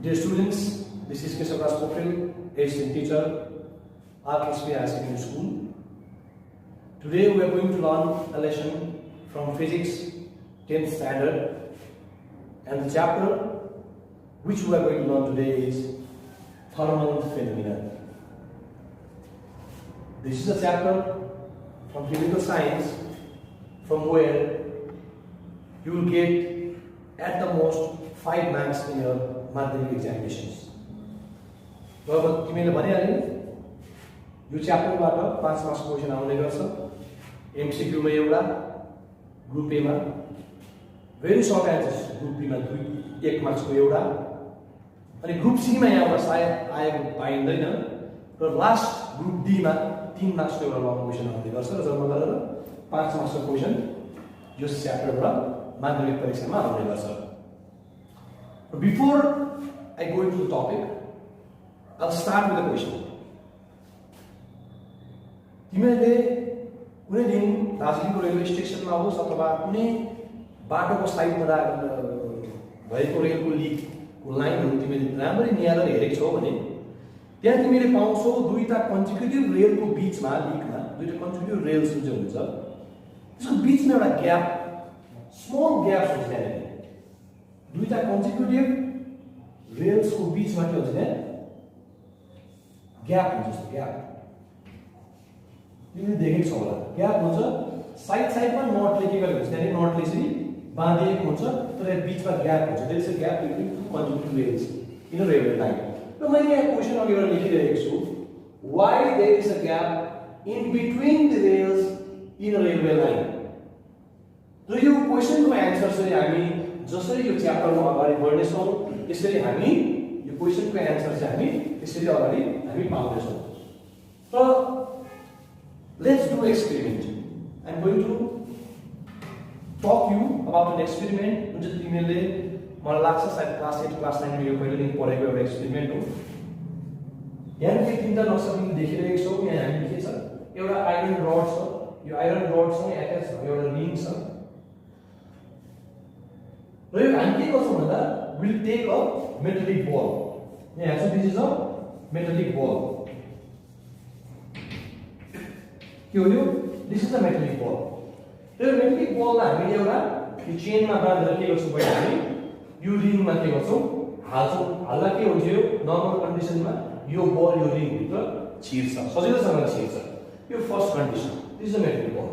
Dear students, this is Phy Sc Part I, assistant teacher, Phy Sc School. Today we are going to learn a lesson from Physics 10th standard, and the chapter which we are going to learn today is thermal phenomena. This is a chapter from physical science from where you will get at the most 5 marks in your माध्यमिक examinations. अब तिमीले भनिहाल्यो यो च्याप्टरबाट 5 marks question आउने गर्छ. MCQ मा एउटा, group A मा very short answers, group B मा 1 मार्क्स को एउटा, अनि ग्रुप सी मा यहाँबाट सायद आएको पाइँदैन, र लास्ट ग्रुप डी मा 3 मार्क्स को एउटा लङ क्वेशन आउने गर्छ, र जम्मा गरेर 5 मार्क्स को क्वेशन यो च्याप्टरबाट माध्यमिक परीक्षामा आउने गर्छ. Before I go into the topic, I'll start with a question. तिमीले कुनै दिन दार्जिलिङको रेलवे स्टेसनमा होस् अथवा कुनै बाटोको साइडमा भएको रेलको लिकको लाइनहरू तिमीले राम्ररी निहालेर हेरेको छौ भने त्यहाँ तिमीले पाउँछौ दुईटा कन्जिक्युटिभ रेलको बीचमा, लिकमा दुईटा कन्जिक्युटिभ रेल्स जुन चाहिँ हुन्छ त्यसको बीचमा एउटा ग्याप, स्मल ग्याप हुन्छ. त्यहाँ दुईटा कन्जिक्युटिभ रेल्सको बीचमा के हुन्छ त्यहाँ ग्याप हुन्छ. जस्तो ग्याप तिमीले देखेको छौ होला, ग्याप हुन्छ. साइड साइडमा नटले के गरेको हुन्छ, त्यहाँ नटले चाहिँ बाँधिएको हुन्छ, तर बीचमा ग्याप हुन्छ. There is a gap between two consecutive rails in a railway line. र मैले यहाँ क्वेशन अघिबाट लेखिरहेको छु, why there is a gap in between the rails in a railway line. र यो क्वेशनको एन्सर चाहिँ हामी जसरी यो च्याप्टरमा अगाडि बढ्नेछौँ त्यसरी हामी यो क्वेशनको एन्सर चाहिँ हामी त्यसरी अगाडि हामी पाउँदैछौँ. र let's do experiment. I am going to talk you about an experiment जुन चाहिँ तिमीले मलाई लाग्छ सायद क्लास 8 क्लास 9 मा यो पहिलेदेखि पढेको एउटा एक्सपेरिमेन्ट हो. यहाँ के तीनटा नक्सा तिमीले देखिरहेको छौ. यहाँ हामी के छ, एउटा आइरन रड छ, यो आइरन रडसँग एट्याच भएको एउटा रिङ छ, र यो हामी के गर्छौँ भन्दा विल टेक अ मेटलिक बल. यहाँ हेर्छौ, दिस इज अ मेटलिक बल. के हो यो? This is a metallic ball. र मेटलिक बललाई हामीले एउटा यो चेनमा बाँधेर के गर्छौँ भने हामी यो रिङमा के गर्छौँ, हाल्छौँ. हाल्दा के हुन्छ, यो नर्मल कन्डिसनमा यो बल यो रिङभित्र छिर्छ, सजिलोसँग छिर्छ. यो first condition, this is a metallic ball.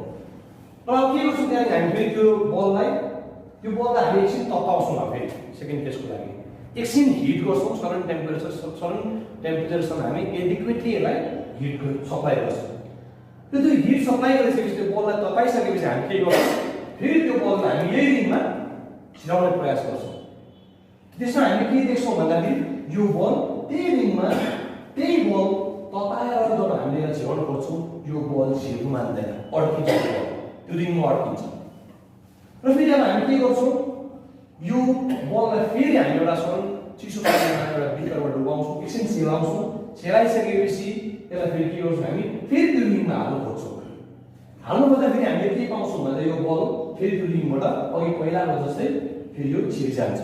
र के गर्छौँ त्यहाँ हामी फेरि त्यो बललाई हामी एकछिन तताउँछौँ. फेरि सेकेन्ड केसको लागि एकछिन हिट गर्छौँ. सडन टेम्परेचरसम्म हामी एडिक्वेटली यसलाई हिट सप्लाई गर्छौँ. त्यो हिट सप्लाई गरिसकेपछि त्यो बललाई तताइसकेपछि हामी के गर्छौँ, फेरि त्यो बललाई हामी यही रिङमा छिराउने प्रयास गर्छौँ. त्यसमा हामी के देख्छौँ भन्दाखेरि यो बल त्यही रिङमा, त्यही बल तताएर जब हामीले यहाँ छिराउन खोज्छौँ यो बल छिर्नु मान्दैन, अड्किन्छ. त्यो रिङमा अड्किन्छ. र फेरि अब हामी के गर्छौँ, यो बललाई फेरि हामी एउटा सरल चिसो पानीमा एउटा बिकरमा डुबाउँछौँ, एकछिन सेलाउँछौँ. सेलाइसकेपछि यसलाई फेरि के गर्छौँ, हामी फेरि त्यो रिङमा हाल्नु खोज्छौँ. हाल्नु खोज्दाखेरि हामीले के पाउँछौँ भन्दा यो बल फेरि त्यो रिङबाट अघि पहिलाको जस्तै फेरि यो छिरिजान्छ.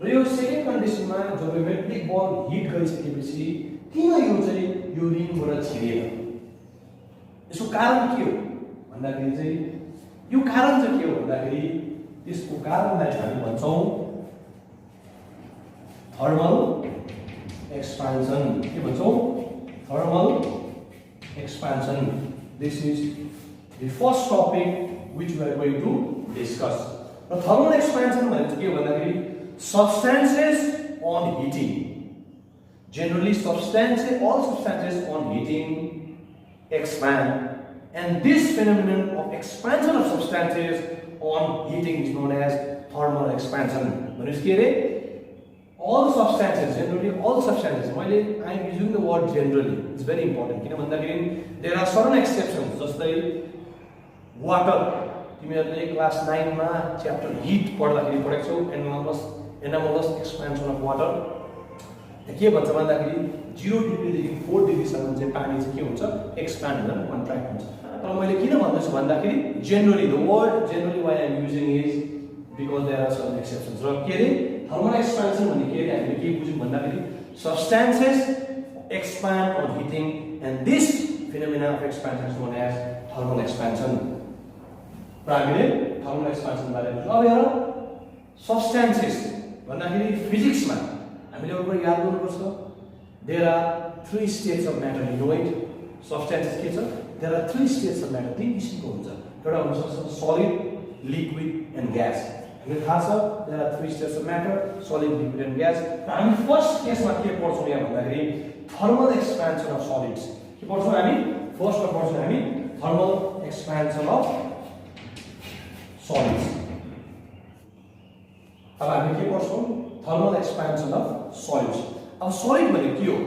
र यो सेकेन्ड कन्डिसनमा जब मेटालिक बल हिट गरिसकेपछि किन यो चाहिँ यो रिङबाट छिरेन यसको कारण के हो भन्दाखेरि चाहिँ यो कारण चाहिँ के हो भन्दाखेरि त्यसको कारणलाई हामी भन्छौँ थर्मल एक्सपान्सन के भन्छौँ thermal expansion this is the first topic which we are going to discuss. The thermal expansion भनेको के हो भन्दाखेरि substances on heating. Generally all substances on heating expand, and this phenomenon of expansion of substances on heating is known as thermal expansion. भनेपछि के रे all substances generally all substances I am using the word generally, it's very important किन भन्दाखेरि there are certain exceptions जस्तै water तिमीहरुले class 9 मा chapter hit पढ्दाखेरि पढेको छौ एनामलस एक्सपेन्सन अफ वाटर के भन्छ भन्दाखेरि 0 डिग्री देखि 4 डिग्री सम्म चाहिँ पानी चाहिँ के हुन्छ एक्सपान्ड हुँदैन कन्ट्र्याक्ट हुन्छ तर मैले किन भन्दैछु भन्दाखेरि generally the word generally why I am using is because there are some exceptions र के रे थर्मल एक्सपेन्सन भन्ने के रे हामीले के बुझ्यौं भन्दाखेरि substances expand on heating and this phenomena of expansion is known as thermal expansion हामीले थर्मल एक्सपेन्सन बारे बुझ्यौं अब हेर सब्स्टेन्सेस भन्दाखेरि फिजिक्समा हामीले एउटा याद गर्नुपर्छ there are 3 states of matter you know it substances के छ there are 3 states of matter 3 किसिमको हुन्छ एउटा हुन्छ सलिड लिक्विड एन्ड ग्यास हामीलाई थाहा छ there are 3 states of matter solid liquid and gas हामी फर्स्ट केसमा के पढ्छौं यहाँ भन्दाखेरि थर्मल एक्सपेन्सन अफ सलिड्स के पढ्छौं हामी फर्स्टमा पढ्छौं हामी थर्मल एक्सपेन्सन अफ solids. अब हामी के पढ्छौं थर्मल एक्सपेन्सन अफ सलिड्स अब सलिड भनेको के हो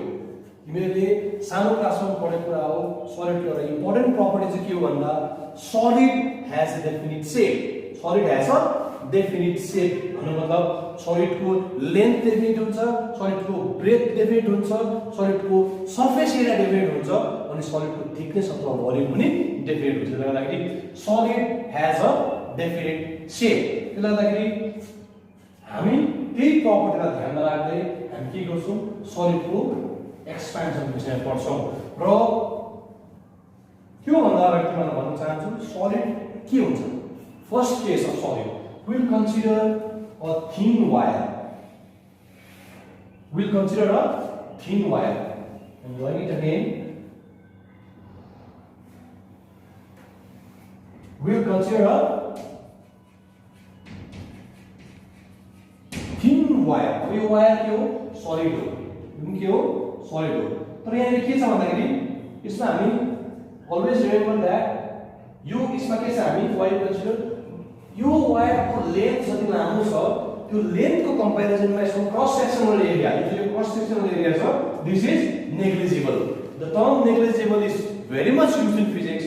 तिमीले सानो क्लासमा पढेको कुरा हो सलिडको एउटा इम्पोर्टेन्ट प्रपर्टी चाहिँ के हो भन्दा solid has a definite shape solid has a definite shape भन्नु मतलब सलिडको लेन्थ डेफिनिट हुन्छ सलिडको ब्रेथ डेफिनिट हुन्छ सलिडको सरफेस एरिया डेफिनिट हुन्छ अनि सलिडको थिकनेस अथवा भोल्युम पनि डेफिनिट हुन्छ त्यसले गर्दाखेरि solid has a definite shape त्यसले गर्दाखेरि हामी त्यही प्रपर्टीलाई ध्यानमा राख्दै हामी के गर्छौं सलिडको एक्सपेन्सन विषय पढ्छौं र के भन्दा अगाडि तिमीलाई भन्न चाहन्छु सलिड के हुन्छ first case of solid we'll consider a thin wire I'm drawing it again we'll consider a thin wire अब यो वायर के हो सलिड हो जुन के हो सलिड हो तर यहाँ के छ भन्दाखेरि यसमा हामी always remember that यो यसमा के छ हामी वायर कन्सिडर यो वायरको लेन्थ जति लामो छ त्यो लेन्थको कम्पेरिजनमा यसको क्रस सेक्सनल एरिया यो क्रस सेक्सनल एरिया छ this is negligible the term negligible is very much used in physics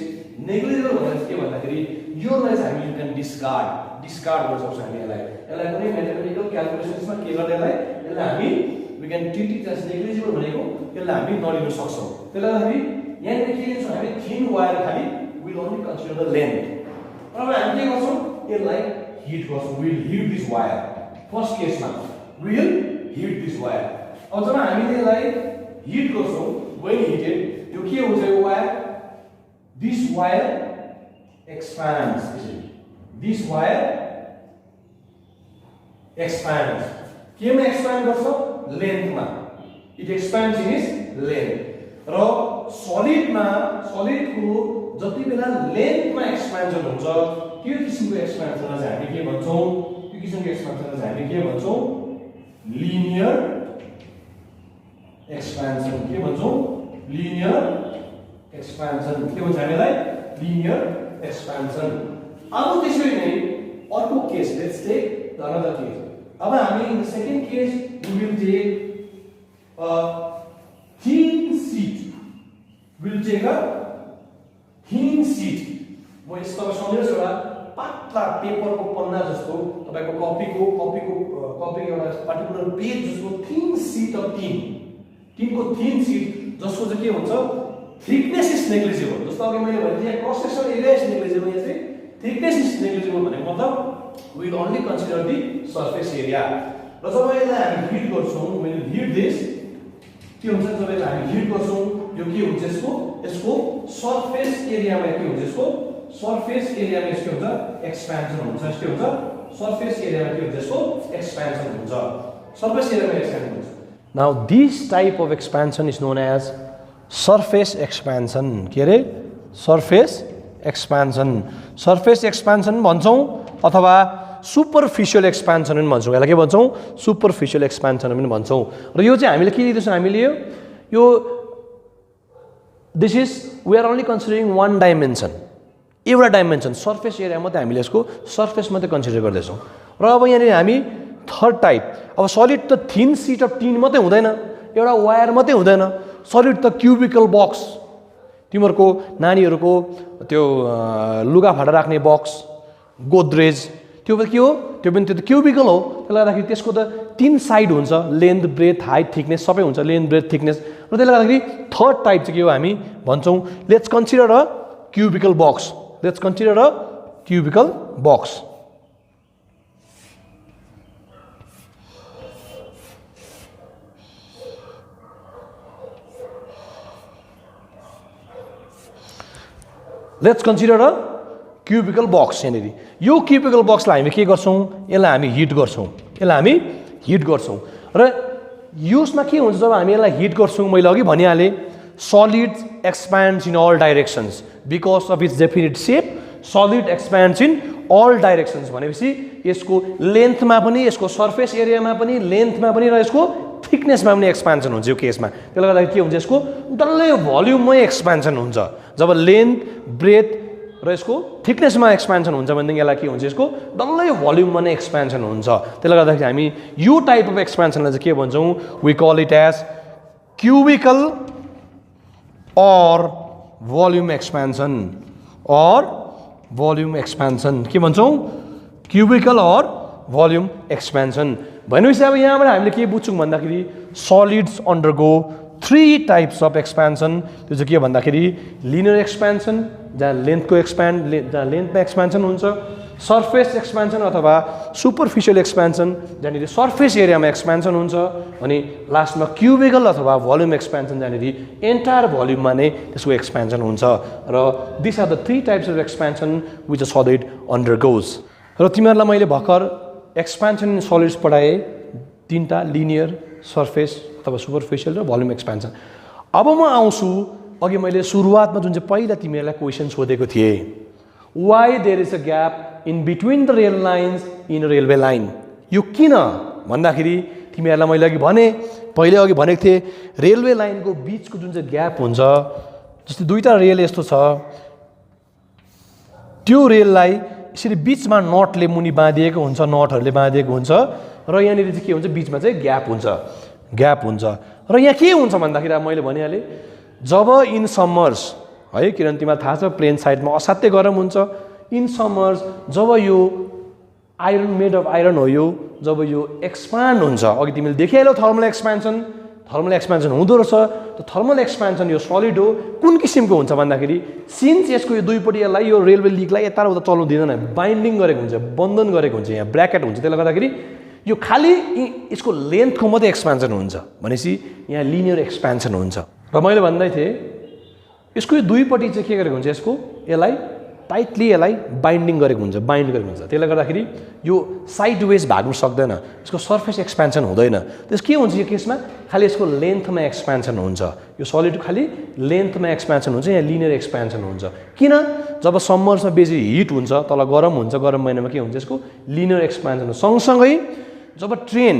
negligible भनेको के भन्दाखेरि योलाई चाहिँ हामी यु क्यान डिस्कार्ड गर्न सक्छौं हामी यसलाई कुनै म्याथमेटिकल क्याल्कुलेसन्समा के गर्दा यसलाई हामी we can treat it as negligible भनेको यसलाई हामी नलिन सक्छौं त्यसले गर्दाखेरि यहाँ के लिन्छौं हामी थिन वायर खाली will only consider the length अब हामी के गर्छौं यसलाई हिट गर्छौं will hit this wire first केसमा विल हिट दिस वायर अब जब हामीले यसलाई हिट गर्छौं व्हेन हिटेड यो के हुन्छ यो wire this wire expands this wire expands केमा एक्सपान्ड गर्छ लेन्थमा it expands in its length र सलिडको जति बेला लेन्थमा एक्सपान्सन हुन्छ त्यो किसिमको एक्सपान्सनलाई चाहिँ हामी के भन्छौं त्यो किसिमको एक्सपान्सनलाई चाहिँ हामी के भन्छौं लिनियर एक्सपान्सन के भन्छौं लिनियर एक्सपान्सन के भन्छ हामीलाई लिनियर एक्सपान्सन अब त्यसरी नै अर्को case let's take the another case अब हामी in the second case we will take a thin sheet we'll take a thin sheet म यस्तो सम्झिनुहोस् एउटा पातला पेपरको पन्ना जस्तो तपाईको कपीको एउटा पर्टिकुलर पेज जस्तो थिन शीट अफ टिनको थिन शीट जसको चाहिँ के हुन्छ थिकनेस इज नेग्लिजिबल जस्तो अघि मैले भने यहाँ cross section area is negligible यहाँ चाहिँ थिकनेस इज नेग्लिजिबल भनेको मतलब we will only consider the surface area र जब यसलाई हामी हिट गर्छौं when you hit this के हुन्छ जब यसलाई हामी हिट गर्छौं यो के हुन्छ यसको सरफेस एरियामा के हुन्छ यसको सरफेस एरियामा यसको हुन्छ एक्सपेन्सन हुन्छ यसको हुन्छ सरफेस एरियामा के हुन्छ यसको एक्सपेन्सन हुन्छ सरफेस एरियामा एक्सपेन्सन हुन्छ now this type of expansion is known as surface expansion के रे सरफेस एक्सपेन्सन भन्छौं अथवा सुपरफिशियल एक्सपेन्सन पनि भन्छौं यसलाई के भन्छौं सुपरफिशियल एक्सपेन्सन पनि भन्छौं र यो चाहिँ हामीले के लिदैछौं हामीले यो this is we are only considering one dimension एउटा डाइमेन्सन सरफेस एरिया मात्रै हामीले यसको सरफेस मात्रै कन्सिडर गर्दैछौं र अब यहाँनिर हामी थर्ड टाइप अब सलिड त थिन शीट अफ टिन मात्रै हुँदैन एउटा वायर मात्रै हुँदैन सलिड त क्युबिकल बक्स तिमीहरुको नानीहरुको त्यो लुगा फाटा राख्ने बक्स गोदरेज त्यो के हो त्यो पनि त्यो त क्युबिकल हो त्यसले गर्दाखेरि त्यसको त तीन साइड हुन्छ लेन्थ ब्रेथ हाइट थिकनेस सबै हुन्छ लेन्थ ब्रेथ थिकनेस र त्यसले गर्दाखेरि थर्ड टाइप चाहिँ के हो हामी भन्छौं let's consider a cubical box Let's consider a cubicle box यहाँनिर यो cubicle boxलाई हामी के गर्छौं यसलाई हामी हिट गर्छौं र युजमा के हुन्छ जब हामी यसलाई हिट गर्छौं मैले अघि भनिहाले solids expands in all directions because of its definite shape solid expands in all directions भनेपछि यसको लेन्थमा पनि यसको सरफेस एरियामा पनि लेन्थमा पनि र यसको थिकनेसमा पनि एक्सपेन्सन हुन्छ यो केसमा त्यसले गर्दा के हुन्छ यसको डल्लै भोल्युममै एक्सपेन्सन हुन्छ जब लेन्थ ब्रेथ र यसको थिकनेसमा एक्सपेन्सन हुन्छ भनेदेखि यसलाई के हुन्छ यसको डल्लै भोल्युममा नै एक्सपेन्सन हुन्छ त्यसले गर्दा हामी यो टाइप अफ एक्सपेन्सनलाई चाहिँ के भन्छौं we call it as cubical or volume expansion के भन्छौं cubical or volume expansion भनेपछि अब यहाँबाट हामीले के बुझ्छौं भन्दाखेरि solids undergo three types of expansion त्यो चाहिँ के भन्दाखेरि linear expansion जहाँ लेन्थको लेन्थमा एक्सपेन्सन हुन्छ सरफेस एक्सपेन्सन अथवा सुपरफिशियल एक्सपेन्सन जहाँनिर सरफेस एरियामा एक्सपेन्सन हुन्छ अनि लास्टमा क्युबिकल अथवा भोल्युम एक्सपेन्सन जहाँनिर एन्टायर भोल्युममा नै त्यसको एक्सपेन्सन हुन्छ र this are the three types of expansion which a solid undergoes र तिमीहरूलाई मैले भर्खर एक्सपेन्सन इन सलिड्स पढाएँ तीनटा लिनियर सरफेस अथवा सुपरफिशियल र भोल्युम एक्सपेन्सन अब म आउँछु अघि मैले सुरुवातमा जुन चाहिँ पहिला तिमीहरूलाई क्वेशन सोधेको थिए why there is a gap in between the rail lines in a railway line यो किन भन्दाखेरि तिमीहरूलाई मैले अघि भने पहिले अघि भनेको थिए रेलवे लाइनको बीचको जुन चाहिँ ग्याप हुन्छ जस्तै दुईटा रेल यस्तो छ त्यो रेललाई यसरी बीचमा नटले मुनि बाँधिएको हुन्छ नटहरुले बाँधिएको हुन्छ र यहाँनिर चाहिँ के हुन्छ बीचमा चाहिँ ग्याप हुन्छ र यहाँ के हुन्छ भन्दाखेरि अब मैले भनिहालेँ जब इन समर्स है किनभने तिमीलाई थाहा छ प्लेन साइडमा असाध्यै गरम हुन्छ इन समर्स जब यो आइरन मेड अफ आइरन हो यो जब यो एक्सपान्ड हुन्छ अघि तिमीले देखिहाल्यौ थर्मल एक्सपेन्सन हुँदो रहेछ त्यो थर्मल एक्सपेन्सन यो सलिड हो कुन किसिमको हुन्छ भन्दाखेरि सिन्स यसको यो दुईपट्टि यसलाई यो रेलवे लिकलाई यता र उता चल्नु दिँदैन बाइन्डिङ गरेको हुन्छ बन्धन गरेको हुन्छ यहाँ ब्र्याकेट हुन्छ त्यसले गर्दाखेरि यो खाली यसको लेन्थको मात्रै एक्सपेन्सन हुन्छ भनेपछि यहाँ लिनियर एक्सपेन्सन हुन्छ र मैले भन्दै थिएँ यसको यो दुईपट्टि चाहिँ के गरेको हुन्छ यसको यसलाई टाइटली यसलाई बाइन्ड गरेको हुन्छ त्यसले गर्दाखेरि यो साइड वेज भाग्नु सक्दैन यसको सरफेस एक्सपेन्सन हुँदैन त्यस के हुन्छ यो केसमा खाली यसको लेन्थमा एक्सपेन्सन हुन्छ यो सलिडको खाली लेन्थमा एक्सपेन्सन हुन्छ यहाँ लिनियर एक्सपेन्सन हुन्छ किन जब समर्समा बेसी हिट हुन्छ तल गरम हुन्छ गरम महिनामा के हुन्छ यसको लिनियर एक्सपेन्सन सँगसँगै जब ट्रेन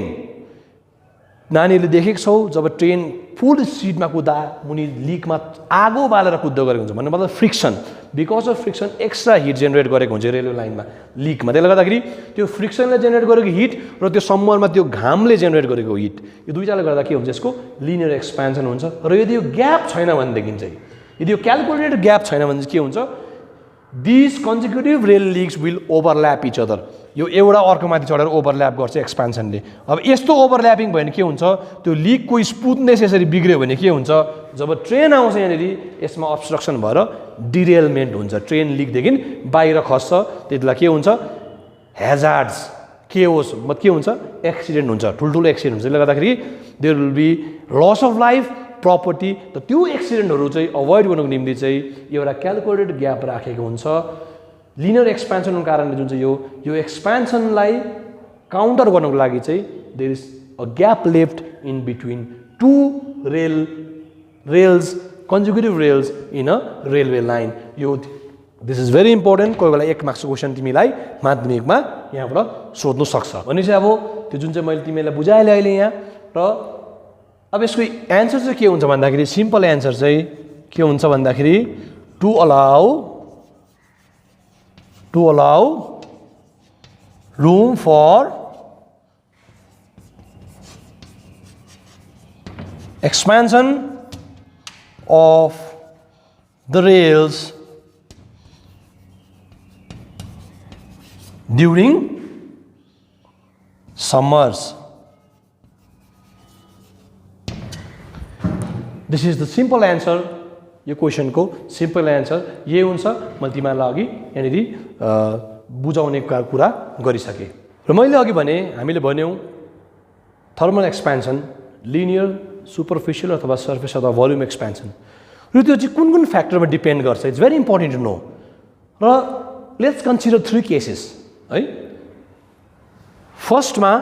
नानीले देखेको छौ जब ट्रेन फुल स्पिडमा कुद्दा मुनि लिकमा आगो बालेर कुद्दै गरेको हुन्छ भन्नु मतलब friction because of friction extra hit generate गरेको हुन्छ रेलवे लाइनमा लिकमा त्यसले गर्दाखेरि त्यो फ्रिक्सनले जेनेरेट गरेको हिट र त्यो समरमा त्यो घामले जेनेरेट गरेको हिट यो दुईटाले गर्दा के हुन्छ यसको लिनियर एक्सपेन्सन हुन्छ र यदि यो ग्याप छैन भनेदेखि चाहिँ यदि यो क्याल्कुलेटेड ग्याप छैन भने चाहिँ के हुन्छ this consecutive rail लिक्स will overlap each other यो एउटा अर्कोमाथि चढेर ओभरल्याप गर्छ एक्सपेन्सनले अब यस्तो ओभरल्यापिङ भयो भने के हुन्छ त्यो लिकको स्मुथनेस यसरी बिग्रियो भने के हुन्छ जब ट्रेन आउँछ यहाँनिर यसमा अब्स्ट्रक्सन भएर डिरेलमेन्ट हुन्छ ट्रेन लिकदेखि बाहिर खस्छ त्यतिबेला के हुन्छ हेजार्ड्स केओस मतलब के हुन्छ एक्सिडेन्ट हुन्छ ठुल्ठुलो एक्सिडेन्ट हुन्छ त्यसले गर्दाखेरि there will be loss of life property त त्यो एक्सिडेन्टहरू चाहिँ अभोइड गर्नको निम्ति चाहिँ एउटा क्यालकुलेटेड ग्याप राखेको हुन्छ लिनियर एक्सपेन्सनको कारणले जुन चाहिँ यो एक्सपेन्सनलाई काउन्टर गर्नको लागि चाहिँ there is a gap left in between two rails conjugative rails in a railway line यो दिस इज भेरी इम्पोर्टेन्ट कोही बेला 1 मार्क्सको क्वेसन तिमीलाई माध्यमिकमा यहाँबाट सोध्नु सक्छ भनेपछि अब त्यो जुन चाहिँ मैले तिमीलाई बुझाएँ अहिले यहाँ र अब यसको एन्सर चाहिँ के हुन्छ भन्दाखेरि सिम्पल एन्सर चाहिँ के हुन्छ भन्दाखेरि to allow room for expansion of the rails during summers. This is the simple answer. यो क्वेसन को सिम्पल एन्सर यही हुन्छ मैले तिमीलाई अघि यहाँनिर बुझाउने कुरा गरिसकेँ र मैले अघि भने हामीले भन्यौँ थर्मल एक्सपेन्सन लिनियर सुपरफिसियल अथवा सर्फेस अथवा भोल्युम एक्सपेन्सन र त्यो चाहिँ कुन कुन फ्याक्टरमा डिपेन्ड गर्छ it's very important to know र लेट्स कन्सिडर 3 केसेस है फर्स्टमा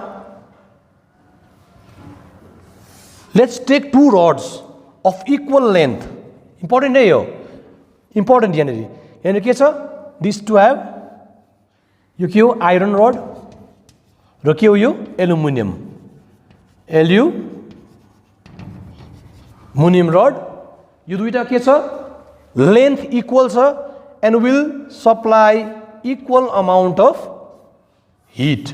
let's take 2 rods of equal length important है यो इम्पोर्टेन्ट यहाँनिर के छ दिस टु हेभ यो के हो आइरन रड र के हो यो एल्युमिनियम रड यो दुईटा के छ लेन्थ इक्वल छ and will supply equal amount of heat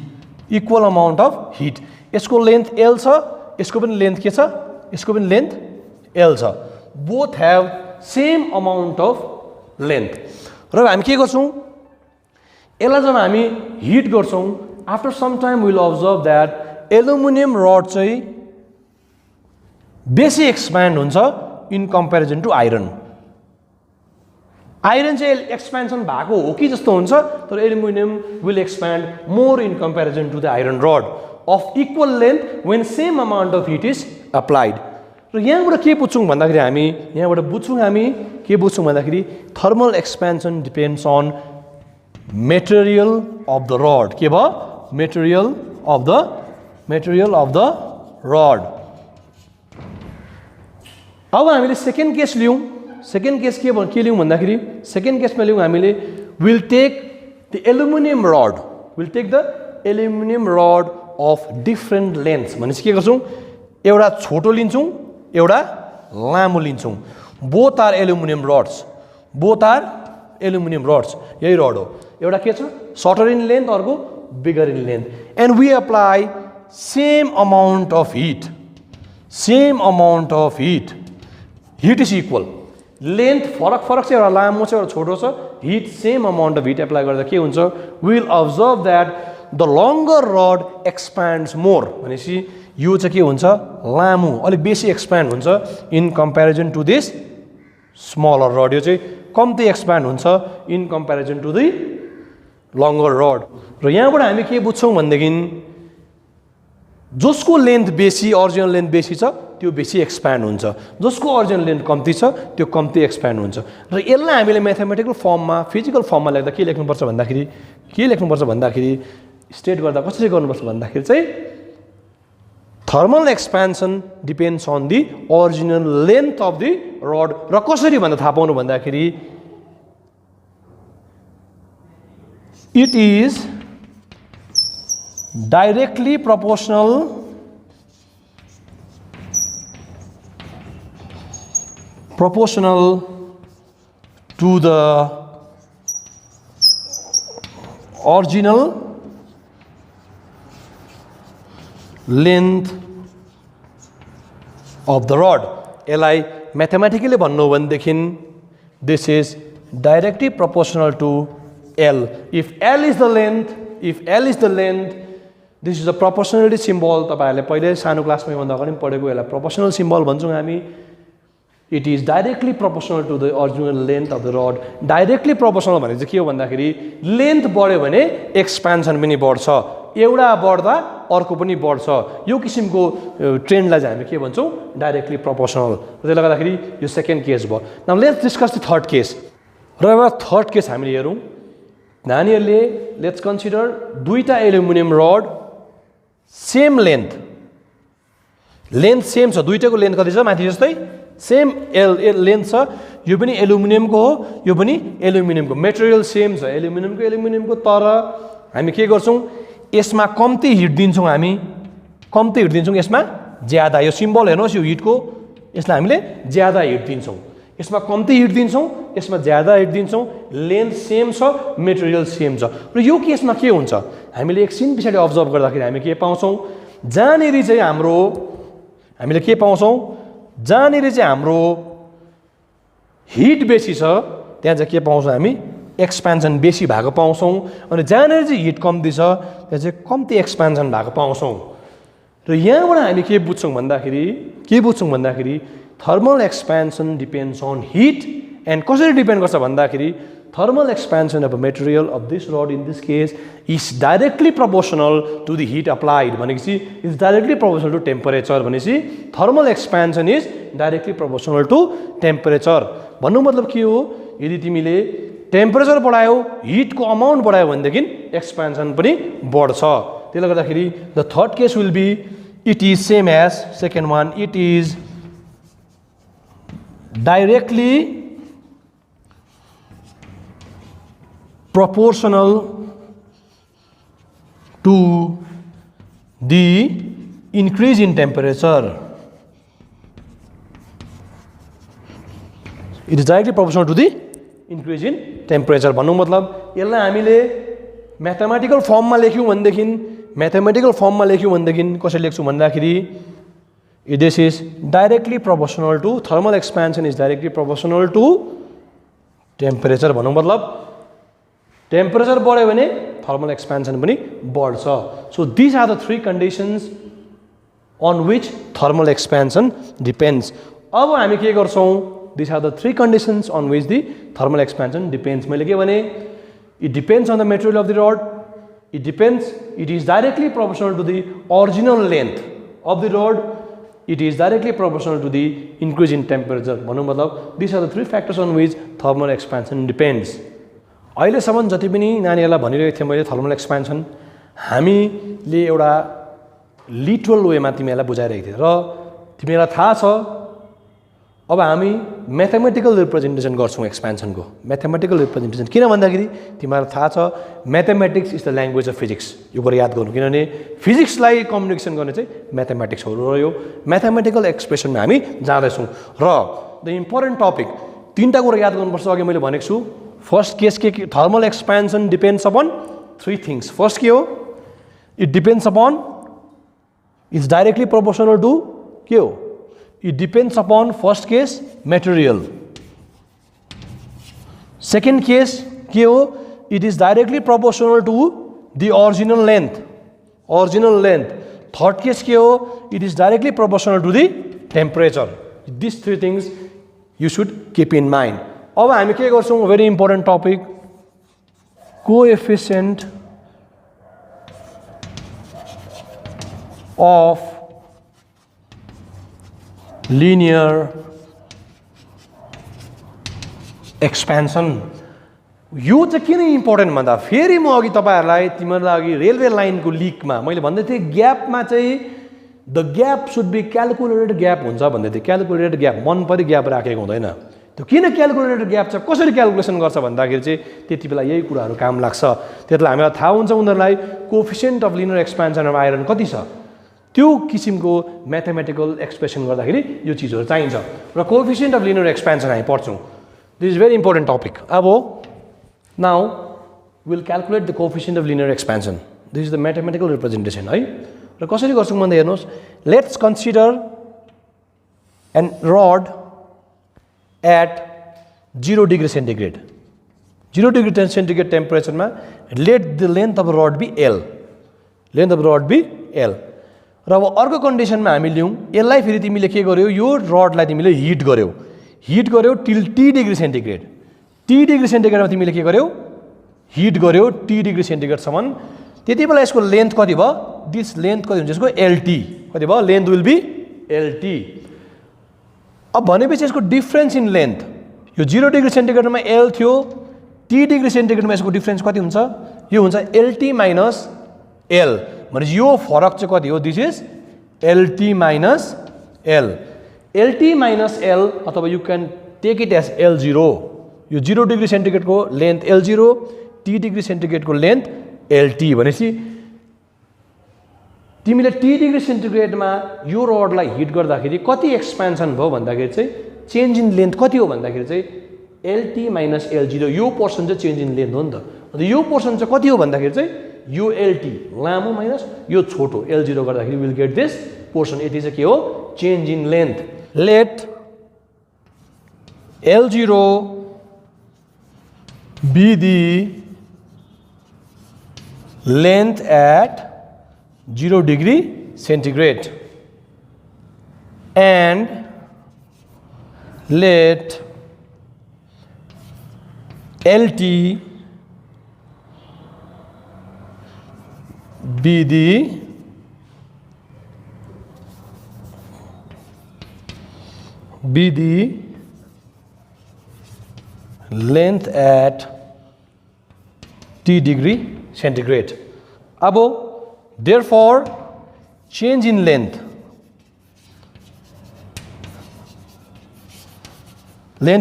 यसको लेन्थ एल छ यसको पनि लेन्थ के छ यसको पनि लेन्थ एल छ both have same amount of length र हामी के गर्छौँ यसलाई जब हामी हिट गर्छौँ after some time will observe that aluminium rod चाहिँ बेसी एक्सप्यान्ड हुन्छ इन कम्पेरिजन टु आइरन चाहिँ एक्सपेन्सन भएको हो कि जस्तो हुन्छ तर aluminium will expand more in comparison to the iron rod of equal length when same amount of heat is applied र यहाँबाट के बुझ्छौँ भन्दाखेरि हामी के बुझ्छौँ भन्दाखेरि thermal expansion depends on material of the rod के भयो मेटेरियल अफ द रड अब हामीले सेकेन्ड केस लियौँ सेकेन्ड केस के लियौँ भन्दाखेरि सेकेन्ड केसमा लियौँ हामीले will take the aluminium rod of different lengths भनेपछि के गर्छौँ एउटा छोटो लिन्छौँ एउटा लामो लिन्छौँ बोथ आर एल्युमिनियम रड्स यही रड हो एउटा के छ सर्टर इन लेन्थ अर्को bigger in length and we apply same amount of heat is equal length फरक छ एउटा लामो छ एउटा छोटो छ heat same amount of heat apply गर्दा के हुन्छ will observe that the longer rod expands more भनेपछि यो चाहिँ के हुन्छ लामो अलिक बेसी एक्सप्यान्ड हुन्छ in comparison to this smaller rod यो चाहिँ कम्ती एक्सप्यान्ड हुन्छ in comparison to the longer rod र यहाँबाट हामी के बुझ्छौँ भनेदेखि जसको लेन्थ बेसी अरिजिनल लेन्थ बेसी छ त्यो बेसी एक्सप्यान्ड हुन्छ जसको अरिजिनल लेन्थ कम्ती छ त्यो कम्ती एक्सप्यान्ड हुन्छ र यसलाई हामीले म्याथमेटिकल फर्ममा फिजिकल फर्ममा लेख्दा के लेख्नुपर्छ भन्दाखेरि स्टेट गर्दा कसरी गर्नुपर्छ भन्दाखेरि चाहिँ thermal expansion depends on the original length of the rod र कसरी भन्दा थाहा पाउनु भन्दाखेरि it is directly proportional to the original length of the rod. यसलाई म्याथमेटिकली भन्नु हो भनेदेखि this is directly proportional to L. If L is the length, this is a proportionality symbol. तपाईहरुले पहिले सानो क्लासमा भन्दा अगाडि पढेको यसलाई proportional symbol भन्छौं हामी. It is directly proportional to the original length of the rod. Directly proportional भने चाहिँ के हो भन्दाखेरि लेन्थ बढ्यो भने एक्सपेन्सन पनि बढ्छ. एउटा बढ्दा अर्को पनि बढ्छ यो किसिमको ट्रेन्डलाई चाहिँ हामी के भन्छौँ डाइरेक्टली प्रोपोर्सनल त्यसले गर्दाखेरि यो सेकेन्ड केस भयो now let's discuss the third case र एउटा थर्ड केस हामीले हेरौँ नानीहरूले लेट्स कन्सिडर दुईटा aluminium rod same length same छ दुईटाको लेन्थ कति छ माथि जस्तै सेम लेन्थ छ यो पनि एल्युमिनियमको हो यो पनि एल्युमिनियमको मेटेरियल सेम छ एल्युमिनियमको तर हामी के गर्छौँ यसमा कम्ती हिट दिन्छौँ हामी कम्ती हिट दिन्छौँ यसमा ज्यादा यो सिम्बल हेर्नुहोस् यो हिटको यसलाई हामीले ज्यादा हिट दिन्छौँ यसमा कम्ती हिट दिन्छौँ यसमा ज्यादा हिट दिन्छौँ लेन्थ सेम छ मेटेरियल सेम छ र यो केसमा के हुन्छ हामीले एकछिन पछाडि अब्जर्भ गर्दाखेरि हामी के पाउँछौँ जहाँनिर चाहिँ हाम्रो हामीले के पाउँछौँ जहाँनिर चाहिँ हाम्रो हिट बेसी छ त्यहाँ चाहिँ के पाउँछौँ हामी एक्सपेन्सन बेसी भएको पाउँछौँ अनि जहाँनिर चाहिँ हिट कम्ती छ त्यहाँ चाहिँ कम्ती एक्सपेन्सन भएको पाउँछौँ र यहाँबाट हामी के बुझ्छौँ भन्दाखेरि thermal expansion depends on heat and कसरी डिपेन्ड गर्छ भन्दाखेरि thermal expansion of a material of this rod in this case is directly proportional to the heat applied भनेपछि is directly proportional to temperature भनेपछि thermal expansion is directly proportional to temperature भन्नु मतलब के हो यदि तिमीले टेम्परेचर बढायो हिटको अमाउन्ट बढायो भनेदेखि expansion पनि बढ्छ त्यसले गर्दाखेरि the third case will be it is same as second one it is directly proportional to the increase in temperature. It is directly proportional to the increase in temperature. भन्नु मतलब यसलाई हामीले mathematical फर्ममा लेख्यौँ भनेदेखि कसरी लेख्छौँ भन्दाखेरि this is directly proportional to thermal expansion is directly proportional to temperature भन्नु मतलब टेम्परेचर बढ्यो भने थर्मल एक्सपेन्सन पनि बढ्छ so this are the three conditions on which thermal expansion depends अब हामी के गर्छौँ this are the three conditions on which the thermal expansion depends मैले के भने it depends on the material of the rod it is directly proportional to the original length of the rod it is directly proportional to the increase in temperature भन्नु मतलब these are the three factors on which thermal expansion depends अहिलेसम्म जति पनि नानीहरूलाई भनिरहेको थिएँ मैले thermal expansion हामीले एउटा लिटरल वेमा तिमीहरूलाई बुझाइरहेको थिएँ र तिमीहरूलाई थाहा छ अब हामी म्याथमेटिकल रिप्रेजेन्टेसन गर्छौँ एक्सपेन्सनको म्याथमेटिकल रिप्रेजेन्टेसन किन भन्दाखेरि तिमीहरूलाई थाहा छ mathematics is the language of physics यो कुरा याद गर्नु किनभने फिजिक्सलाई कम्युनिकेसन गर्ने चाहिँ म्याथमेटिक्स हो र यो म्याथमेटिकल एक्सप्रेसनमा हामी जाँदैछौँ र द इम्पोर्टेन्ट टपिक तीनटा कुरा याद गर्नुपर्छ अघि मैले भनेको छु फर्स्ट केस के thermal expansion depends upon three things first के हो it depends upon is directly proportional to के हो it depends upon first case material second case ke ho it is directly proportional to the original length third case ke ho it is directly proportional to the temperature these three things you should keep in mind अब हामी के गर्छौं very important topic coefficient of linear expansion यो चाहिँ किन important भन्दा फेरि म अघि तपाईहरुलाई तिमीहरुलाई अघि रेलवे लाइनको लिकमा मैले भन्दै थिएँ ग्यापमा चाहिँ the gap should be calculated gap हुन्छ भन्दै थिएँ क्याल्कुलेटेड ग्याप मन परि ग्याप राखेको हुँदैन त्यो किन क्याल्कुलेटेड ग्याप छ कसरी क्याल्कुलेसन गर्छ भन्दाखेरि चाहिँ त्यति बेला यही कुराहरु काम लाग्छ त्यसलाई हामीलाई थाहा हुन्छ उनीहरुलाई coefficient of linear expansion of iron कति छ त्यो किसिमको म्याथमेटिकल एक्सप्रेसन गर्दाखेरि यो चीजहरु चाहिन्छ र कोएफिसिएन्ट अफ लिनियर एक्सपेन्सन हामी पढ्छौं this is very important topic अब now will calculate the coefficient of linear expansion this is the mathematical representation है र कसरी गर्छौं भन्दा हेर्नुस् let's consider an rod at 0 degree centigrade 0 degree centigrade टेम्परेचरमा let the length of rod be L length of rod be L र अब अर्को कन्डिसनमा हामी लियौं यसलाई फेरि तिमीले के गर्यौ यो रडलाई तिमीले हिट गर्यौ टिल टी डिग्री सेन्टिग्रेडमा तिमीले के गर्यौ हिट गर्यौ टी डिग्री सेन्टिग्रेडसम्म त्यति बेला यसको लेन्थ कति भयो दिस लेन्थ कति हुन्छ यसको एलटी कति भयो लेन्थ विल बी एलटी अब भनेपछि यसको डिफरेन्स इन लेन्थ यो 0 डिग्री सेन्टिग्रेडमा एल थियो टी डिग्री सेन्टिग्रेडमा यसको डिफरेन्स कति हुन्छ यो हुन्छ एलटी माइनस एल भनेपछि यो फरक चाहिँ कति हो this is LT minus L LT minus L अथवा you can take it as एल0 यो 0 डिग्री सेन्टिग्रेडको लेन्थ एल0 टी डिग्री सेन्टिग्रेडको लेन्थ एलटी भनेपछि तिमीले टी डिग्री सेन्टिग्रेडमा यो रडलाई हिट गर्दाखेरि कति एक्सपेन्सन भयो भन्दाखेरि चाहिँ चेन्ज इन लेन्थ कति हो भन्दाखेरि चाहिँ एलटी माइनस एल0 यो पोर्सन चाहिँ चेन्ज इन लेन्थ हो नि त अन्त यो पोर्सन चाहिँ कति हो भन्दाखेरि चाहिँ यो एलटी लामो माइनस यो छोटो एल0 गर्दाखेरि विल गेट दिस पोर्सन यति चाहिँ के हो चेन्ज इन लेन्थ लेट एल0 be the length at 0 degree centigrade and let LT be the length at T degree centigrade. अब therefore change in length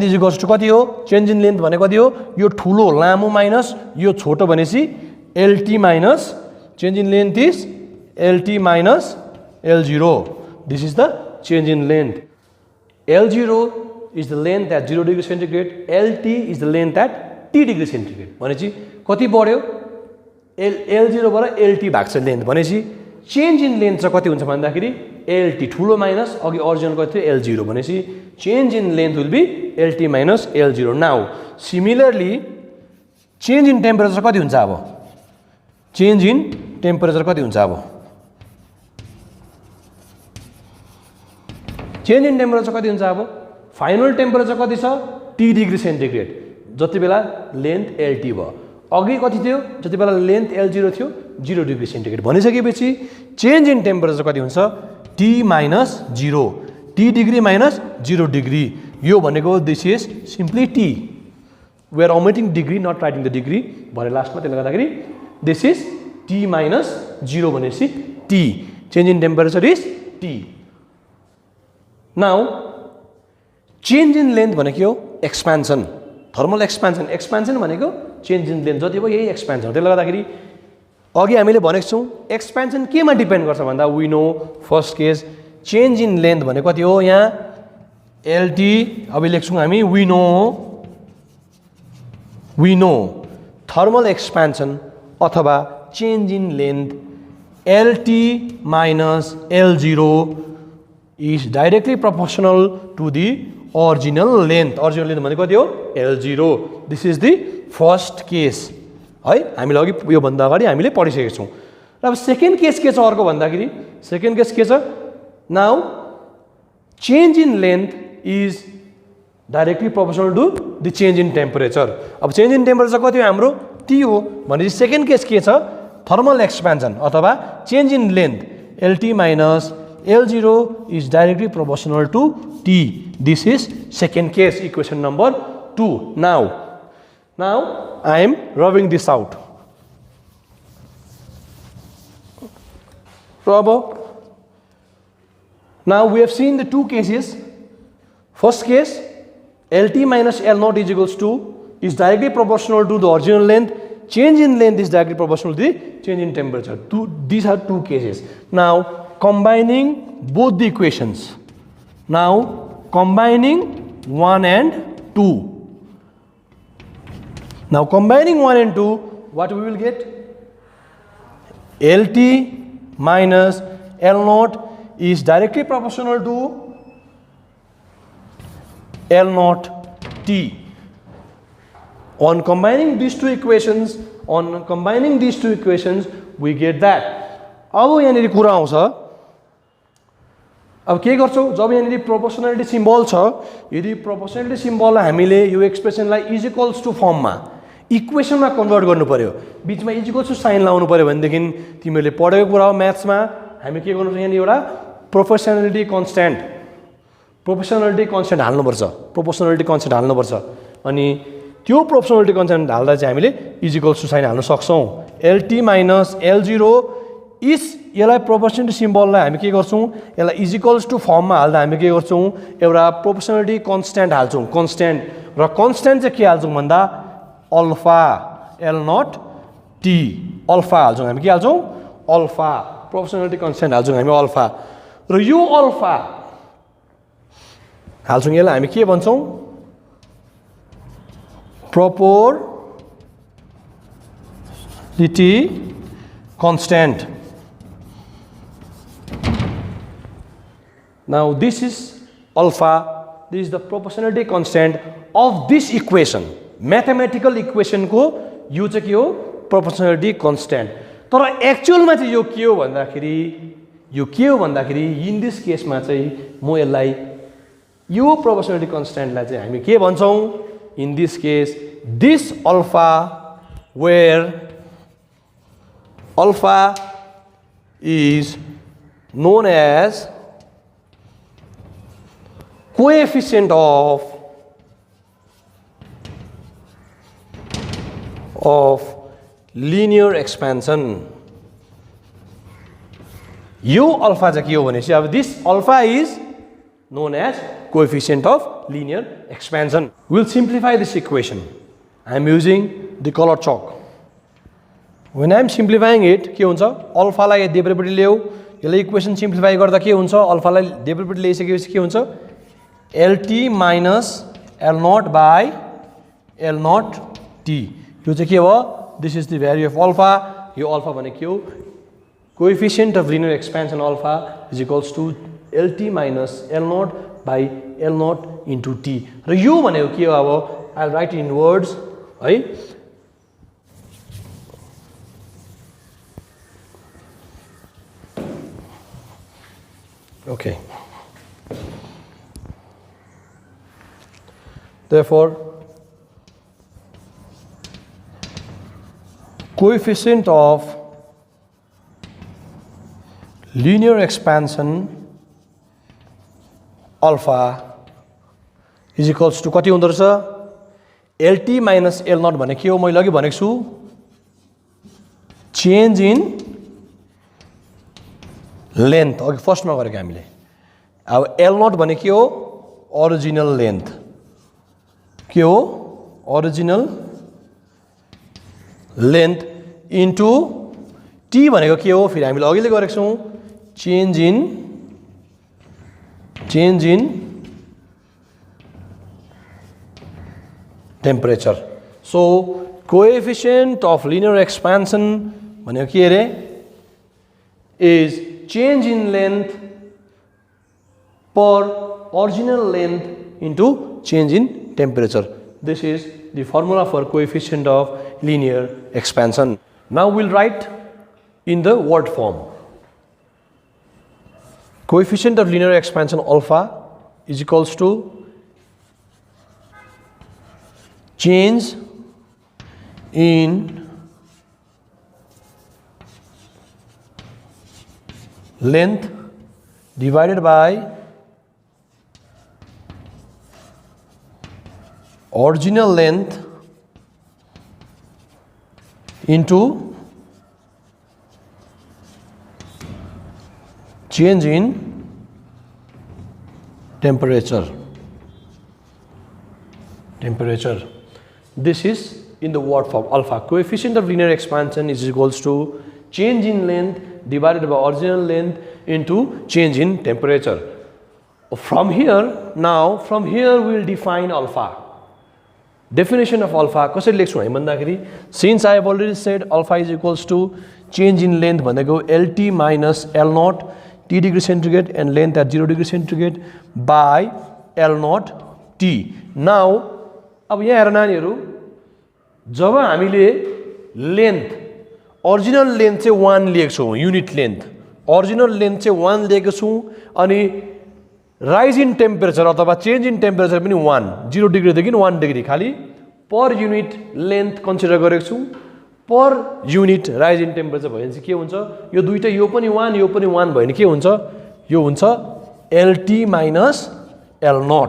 is equals to कति हो change in length भनेको कति हो यो ठुलो लामो माइनस यो छोटो भनेपछि LT minus change in length is LT minus L0 this is the change in length L0 is the length at 0 degree centigrade LT is the length at T degree centigrade भनेपछि कति बढ्यो L0 बाट LT भाग छ length भनेपछि change in length चाहिँ कति हुन्छ भन्दाखेरि LT ठुलो माइनस अघि ओरिजिनल कति थियो L0 भनेपछि change in length will be LT minus L0 now similarly change in temperature कति हुन्छ अब चेन्ज इन टेम्परेचर कति हुन्छ अब चेन्ज इन टेम्परेचर कति हुन्छ अब फाइनल टेम्परेचर कति छ T डिग्री सेन्टिग्रेड जति बेला लेन्थ LT भयो अघि कति थियो जति बेला लेन्थ L0 थियो 0 डिग्री सेन्टिग्रेड भनिसकेपछि चेन्ज इन टेम्परेचर कति हुन्छ T minus 0 T degree minus 0 degree यो भनेको this is simply T we are omitting degree not writing the degree भने लास्टमा त्यसले गर्दाखेरि दिस इज T माइनस 0 भनेपछि T change in temperature is T now change in length भनेको हो expansion thermal expansion भनेको चेन्ज इन लेन्थ जति भयो यही एक्सपेन्सन हो त्यसले गर्दाखेरि अघि हामीले भनेको छौँ एक्सपेन्सन केमा डिपेन्ड गर्छ भन्दा we know first case change in length भनेको कति हो यहाँ एलटी अब लेख्छौँ हामी वी नो थर्मल एक्सपेन्सन अथवा change in length LT minus L0 is directly proportional to the original length भनेको कति हो L0 this is the first case है हामीले अघि योभन्दा अगाडि हामीले पढिसकेको छौँ र अब सेकेन्ड केस के छ अर्को भन्दाखेरि सेकेन्ड केस के छ now change in length is directly proportional to the change in temperature अब चेन्ज इन टेम्परेचर कति हो हाम्रो T हो भनेपछि सेकेन्ड केस के छ थर्मल एक्सपेन्सन अथवा change in length LT minus L0 is directly proportional to T. This is second case, equation number 2. Now I am rubbing this out. Rub. Now we have seen the two cases. First case, LT minus L0 is equals to is directly proportional to the original length. Change in length is directly proportional to the change in temperature. These are two cases. Now combining both the equations. Now combining 1 and 2. Now combining 1 and 2, what we will get? LT minus L0 is directly proportional to L0 T. On combining these two equations, we get that. अब यहाँनिर कुरा आउँछ अब के गर्छौ जब यहाँनिर proportionality symbol छ यदि प्रोपोर्सनालिटी सिम्बललाई हामीले यो एक्सप्रेसनलाई इज इक्वल्स टु फर्ममा इक्वेसनमा कन्भर्ट गर्नु पर्यो बीचमा इक्वल टु साइन लाउनु पर्यो भनेदेखि तिमीहरूले पढेको कुरा हो म्याथ्समा हामी के गर्नुपर्छ यहाँ एउटा प्रोपोर्सनालिटी कन्स्ट्यान्ट हाल्नुपर्छ अनि त्यो प्रोपोर्सनालिटी कन्स्ट्यान्ट हाल्दा चाहिँ हामीले इक्वल्स टु साइन हाल्न सक्छौँ LT माइनस L0 इस यसलाई प्रोपोर्सनालिटी सिम्बललाई हामी के गर्छौँ यसलाई इक्वल्स टु फर्ममा हाल्दा हामी के गर्छौँ एउटा प्रोपोर्सनालिटी कन्स्ट्यान्ट हाल्छौँ र कन्स्ट्यान्ट चाहिँ के हाल्छौँ भन्दा अल्फा L0 T अल्फा हाल्छौँ हामी के हाल्छौँ अल्फा प्रोपोर्सनालिटी कन्स्ट्यान्ट हाल्छौँ हामी अल्फा र यो अल्फा हाल्छौँ यसलाई हामी के भन्छौँ proportionality constant Now this is alpha, this is the proportionality constant of this equation. Mathematical equation को यो चाहिँ के हो proportionality constant. तर actual मा चाहिँ यो के हो भन्दाखेरि in this case मा चाहिँ म यसलाई यो proportionality constant लाई चाहिँ हामी के भन्छौँ in this case this alpha where alpha is known as coefficient of linear expansion यो अल्फा चाहिँ के हो भनेपछि अब this alpha is known as coefficient of linear expansion. We'll simplify this equation. I am using the color chalk. When I am simplifying it के हुन्छ अल्फालाई देब्रेपट्टि ल्याऊ यसलाई इक्वेसन सिम्प्लिफाई गर्दा के हुन्छ अल्फालाई देब्रेपट्टि ल्याइसकेपछि के हुन्छ LT minus L0 by L0 T यो चाहिँ के हो this is the value of alpha यो अल्फा भने के हो coefficient of linear expansion alpha is equals to LT minus L0 by L0 into T र यो भनेको के हो अब I'll write in words है okay therefore coefficient of linear expansion alpha is equals to कति हुँदो रहेछ LT minus L0 भने के हो मैले अघि भनेको छु change in length अघि फर्स्टमा गरेको हामीले अब L0 भने के हो original length के हो original length into T भनेको के हो फेरि हामीले अघिले गरेको छौं change in temperature. So coefficient of linear expansion भनेको के रे is change in length per original length into change in temperature. This is the formula for coefficient of linear expansion. Now we'll write in the word form. Coefficient of linear expansion alpha is equals to change in length divided by original length into change in temperature. This is in the word form alpha. Coefficient of linear expansion is equals to change in length divided by original length into change in temperature. From here we will define alpha. Definition of alpha कसरी लेख्छौं हामी भन्दाखेरि since I have already said alpha is equals to change in length भनेको LT minus L0 T degree centigrade and length at 0 degree centigrade by L0 T. Now अब यहाँ हेर नानीहरु जब हामीले length original length चाहिँ 1 लिएको छौं युनिट लेन्थ ओरिजिनल लेन्थ चाहिँ 1 लिएको छौं अनि राइज इन टेम्परेचर अथवा चेन्ज इन टेम्परेचर पनि 1 0 डिग्री देखि 1 डिग्री खाली पर युनिट लेन्थ कन्सिडर गरेको छु per unit rise in temperature भयो भने चाहिँ के हुन्छ यो दुईटा यो पनि 1 यो पनि 1 भयो भने के हुन्छ यो हुन्छ LT minus L0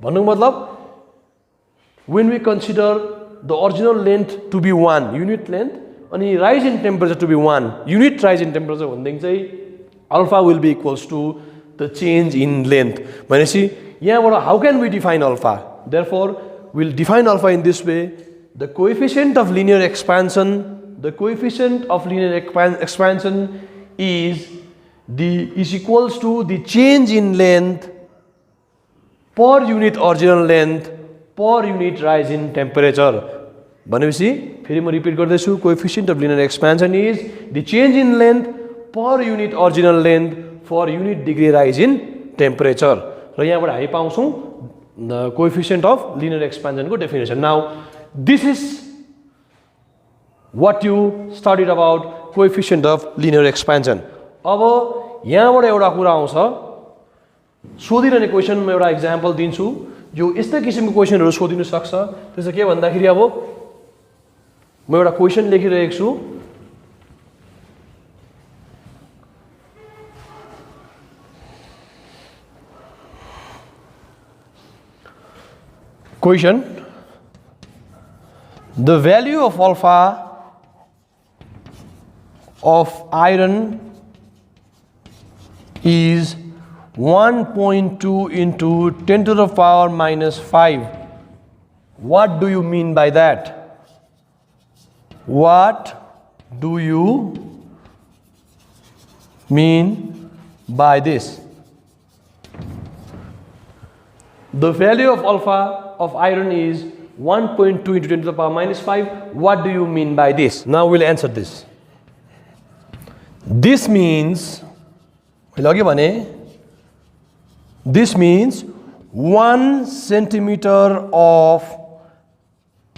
भन्नुको मतलब when we consider the original length to be 1 unit length अनि rise in temperature to be 1 unit rise in temperature भनेदेखि चाहिँ alpha will be equals to the change in length भनेपछि यहाँबाट how can we define alpha therefore we'll define alpha in this way the coefficient of linear expansion is equals to the change in length per unit original length per unit rise in temperature भनेपछि फेरि म repeat गर्दैछु coefficient of linear expansion is the change in length per unit original length for unit degree rise in temperature र यहाँबाट हामी पाउँछौं the coefficient of linear expansion को definition now this is what you studied about coefficient of linear expansion अब यहाँबाट एउटा कुरा आउँछ सोधिरहने क्वेशनमा एउटा एक्जाम्पल दिन्छु यो यस्तै किसिमको क्वेशनहरु सोधिनु सक्छ त्यसो के भन्दाखेरि अब म एउटा क्वेशन लेखिरहेको छु question the value of alpha of iron is 1.2 into 10 to the power minus 5. What do you mean by that? What do you mean by this? The value of alpha of iron is 1.2 into 10 to the power minus 5. What do you mean by this? Now we'll answer this. This means this means 1 centimeter of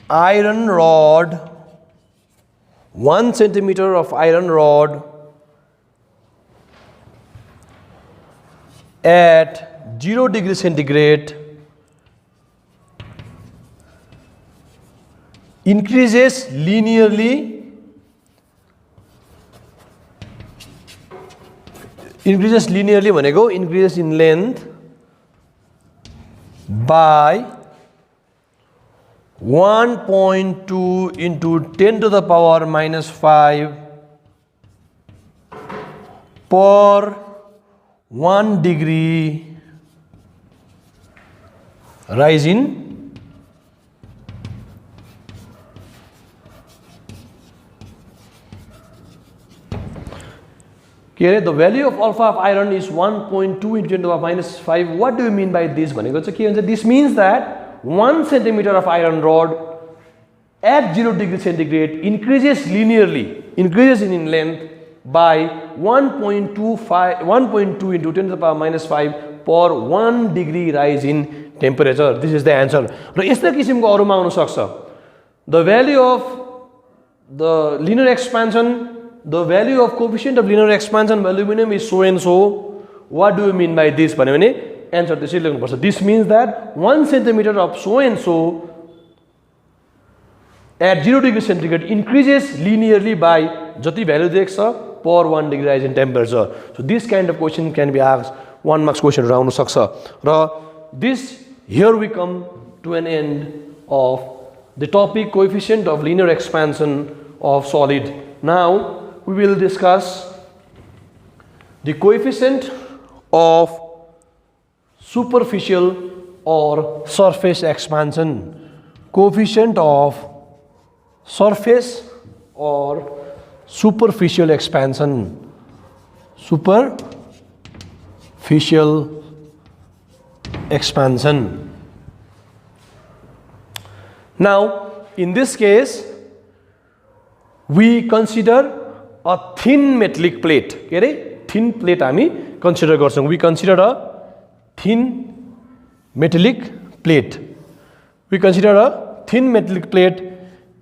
iron rod 1 centimeter of iron rod at 0 degree centigrade increases linearly भनेको increases in length by 1.2 into 10 to the power minus 5 per 1 degree rise in the value of alpha of iron is 1.2 into 10 to the power minus 5. What do you mean by this? This means that 1 centimeter of iron rod at 0 degree centigrade increases linearly, increases in length by 1.2 into 10 to the power minus 5 per 1 degree rise in temperature. This is the answer. The value of the linear expansion, the value of coefficient of linear expansion of aluminum is so and so. What do you mean by this? Answer this. This means that 1 centimeter of so and so at 0 degree centigrade increases linearly by jati value dekha per 1 degree rise in temperature. So this kind of question can be asked 1 marks question around saksa. This here we come to an end of the topic coefficient of linear expansion of solid. Now we will discuss the coefficient of superficial or surface expansion. Coefficient of surface or superficial expansion. Superficial expansion. Now, in this case, we consider a thin metallic plate. Thin plate हामी consider गर्छौं. We consider a thin metallic plate. We consider a thin metallic plate.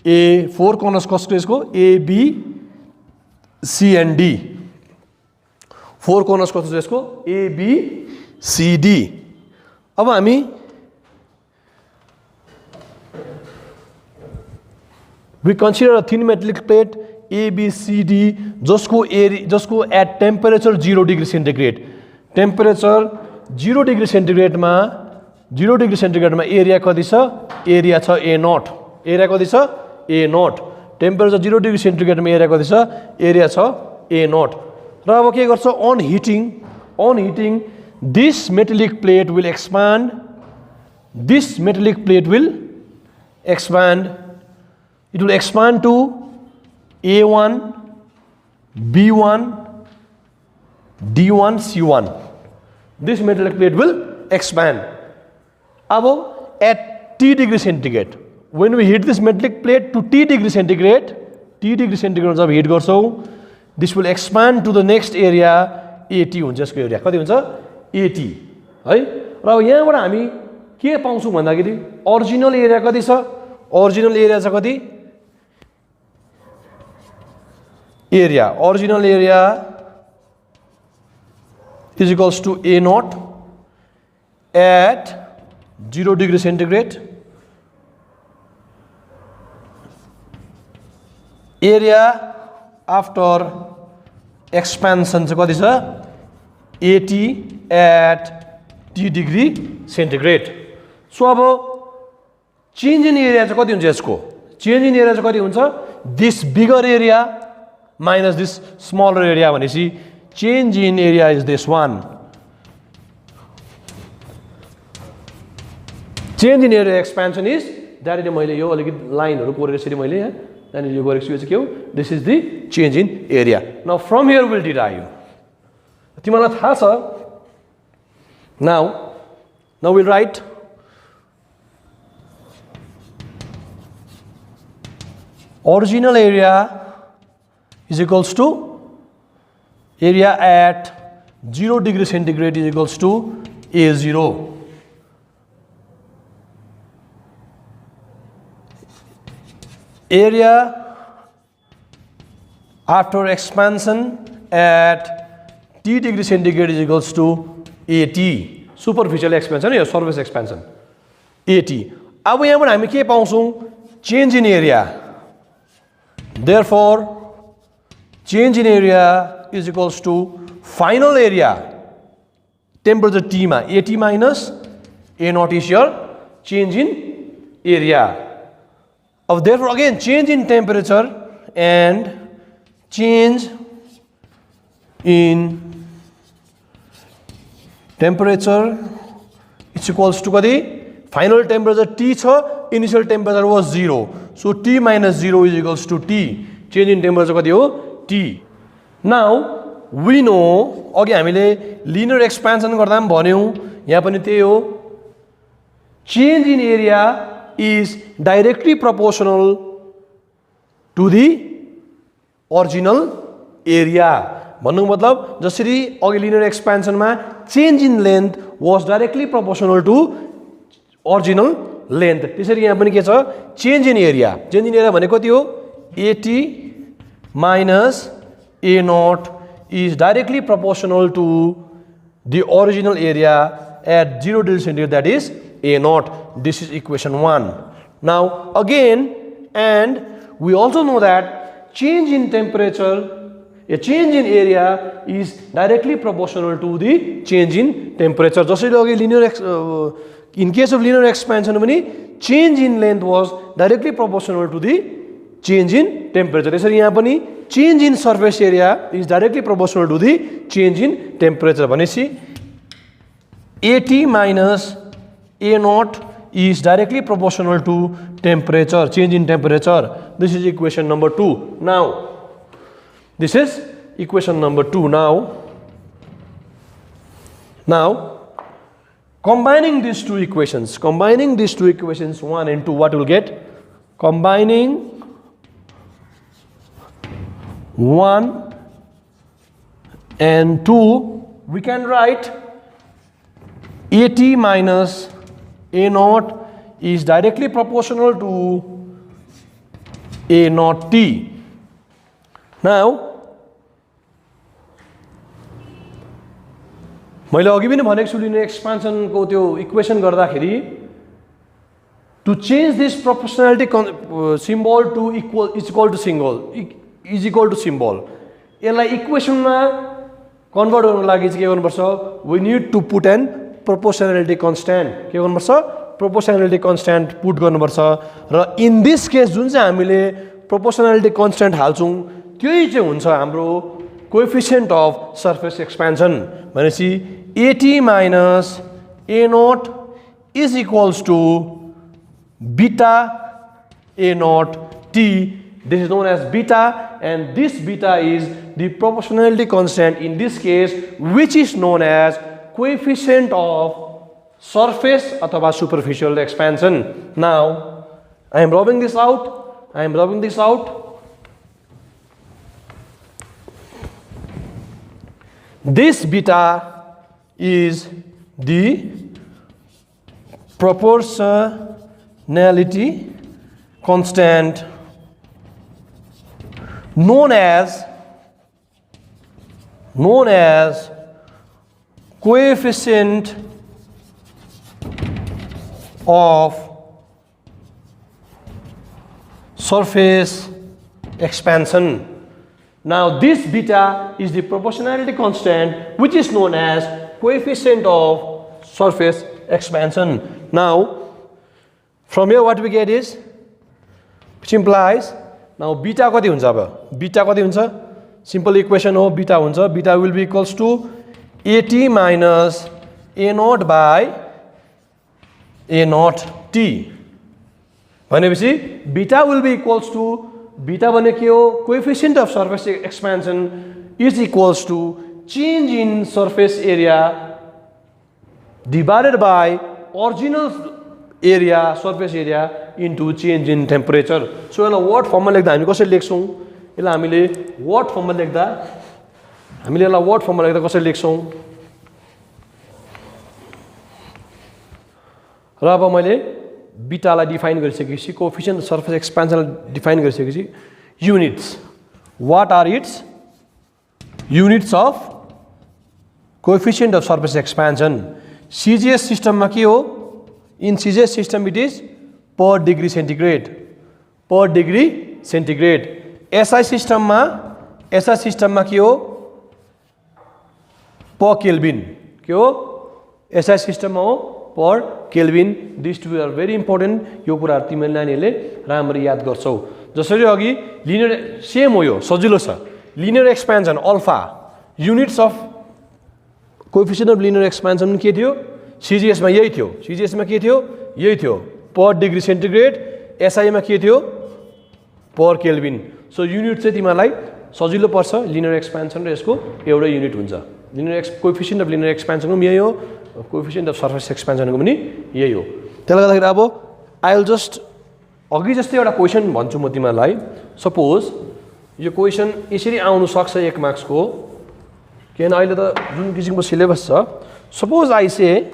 A 4 corners कसको यसको A, B, C and D. 4 corners कसको यसको A, B, C, D. अब हामी We consider a thin metallic plate ABCD जसको at temperature 0 degree centigrade. Temperature 0 degree centigrade मा area कति छ? एरिया छ A0. एरिया कति छ? A0. Temperature 0 degree centigrade मा एरिया कति छ? एरिया छ A0. र अब के गर्छ? On heating this metallic plate will expand. This metallic plate will expand. It will expand to A1, B1, D1, C1. This metallic plate will expand. Above at T degree centigrade. When we heat this metallic plate to T degree centigrade job heat गर्छौं, this will expand to the next area AT हुन्छ यसको area. कति हुन्छ? AT. है? र अब यहाँबाट हामी के पाउँछौं भन्दाखेरि ओरिजिनल एरिया कति छ? ओरिजिनल एरिया छ कति? Original area is equals to A0 at 0 degree centigrade. Area after expansion is equal to AT at T degree centigrade. So, अब change in area is equal to change in area is equal to this bigger area minus this smaller area. When you see change in area is this one. Change in area expansion is that is मैले यो अलिकति लाइनहरु कोरेर यसरी मैले यहाँ त्यहाँनिर यो गरेको छु यो चाहिँ के हो? This is the change in area. Now from here we'll derive. तिमीलाई थाहा छ? Now we'll write original area is equals to area at 0 degree centigrade is equals to A0. Area after expansion at T degree centigrade is equals to AT. Superficial expansion or surface expansion. AT. अब यहाँबाट हामी के पाउँछौं? Change in area. Therefore change in area is equals to final area temperature T ma AT minus A0 is your change in area. Of therefore again change in temperature and change in temperature is equals to kati? Final temperature T cha, initial temperature was 0. So T minus 0 is equals to T. Change in temperature kati ho? T. Now we know अघि हामीले linear expansion गर्दा पनि भन्यौ यहाँ पनि त्यही हो. Change in area is directly proportional to the original area. भन्नुको मतलब जसरी अघि linear expansion मा change in length was directly proportional to original length. त्यसरी यहाँ पनि के छ? Change in area. Change in area भनेको कति हो? AT minus A0 is directly proportional to the original area at 0 degree centigrade, that is A0. This is equation 1. Now again, and we also know that change in temperature, a change in area is directly proportional to the change in temperature. जसरी अघि linear in case of linear expansion पनि change in length was directly proportional to the change in temperature. यसरी यहाँ पनि change in surface area is directly proportional to the change in temperature. भनेपछि AT minus A0 is directly proportional to temperature, change in temperature. This is equation number 2. Now, this is equation number 2. Now, combining these two equations, 1 and 2, what we'll get? Combining 1 and 2, we can write AT minus A0 is directly proportional to A0T. Now, मैले अघि पनि भनेको छु linear expansion को त्यो equation गर्दाखेरि To change this proportionality symbol to is equal to symbol. यसलाई इक्वेसनमा convert गर्नको लागि चाहिँ के गर्नुपर्छ? We need to put an proportionality constant. के गर्नुपर्छ? Proportionality constant पुट गर्नुपर्छ र इन दिस केस जुन चाहिँ हामीले proportionality constant हाल्छौँ त्यही चाहिँ हुन्छ हाम्रो coefficient of surface expansion. भनेपछि AT minus A naught is equals to beta A naught T. This is known as beta, and this beta is the proportionality constant in this case, which is known as coefficient of surface अथवा superficial expansion. Now, I am rubbing this out. This beta is the proportionality constant known as coefficient of surface expansion. Now this beta is the proportionality constant which is known as coefficient of surface expansion. Now from here what we get is, which implies now beta कति हुन्छ अब? Beta कति हुन्छ? Simple equation हो, beta हुन्छ. Beta will be equals to AT minus A naught by A naught T. भनेपछि beta will be equals to, beta भने के हो? Coefficient of surface expansion is equals to change in surface area divided by original area, surface area into change in temperature. So यसलाई word form मा लेख्दा हामी कसरी लेख्छौं? यसलाई हामीले word form मा लेख्दा कसरी लेख्छौं? र अब मैले बीटा लाई डिफाइन गरिसकेपछि, कोएफिशिएन्ट सर्फेस एक्सपेन्सन डिफाइन गरिसकेपछि, units, what are its units of coefficient of surface expansion? CGS system मा के हो? In CGS system it is per degree centigrade. SI system मा के हो? Per Kelvin. के हो? SI system मा हो per Kelvin. These two are very important. यो कुरा तिमीले नानीहरुले राम्ररी याद गर्छौ. जसरी अघि लिनियर सेम हो, यो सजिलो छ. Linear expansion alpha, units of coefficient of linear expansion के थियो? CGS मा यही थियो. CGS मा के थियो? यही थियो. पर डिग्री सेन्टिग्रेड. SI मा के थियो? Per kelvin. सो युनिट चाहिँ तिमीलाई सजिलो पर्छ. लिनियर एक्सपेन्सन र यसको एउटा युनिट हुन्छ. लिनियर कोएफिशिएन्ट अफ लिनियर एक्सपेन्सन पनि यही हो, कोएफिशिएन्ट अफ सर्फेस एक्सपेन्सनको पनि यही हो. त्यसले गर्दाखेरि अब आई विल जस्ट अघि जस्तै एउटा क्वेशन भन्छु म तिमीलाई. सपोज यो क्वेशन यसरी आउन सक्छ 1 मार्क्सको, किन अहिले त जुन किसिमको सिलेबस छ. Suppose I say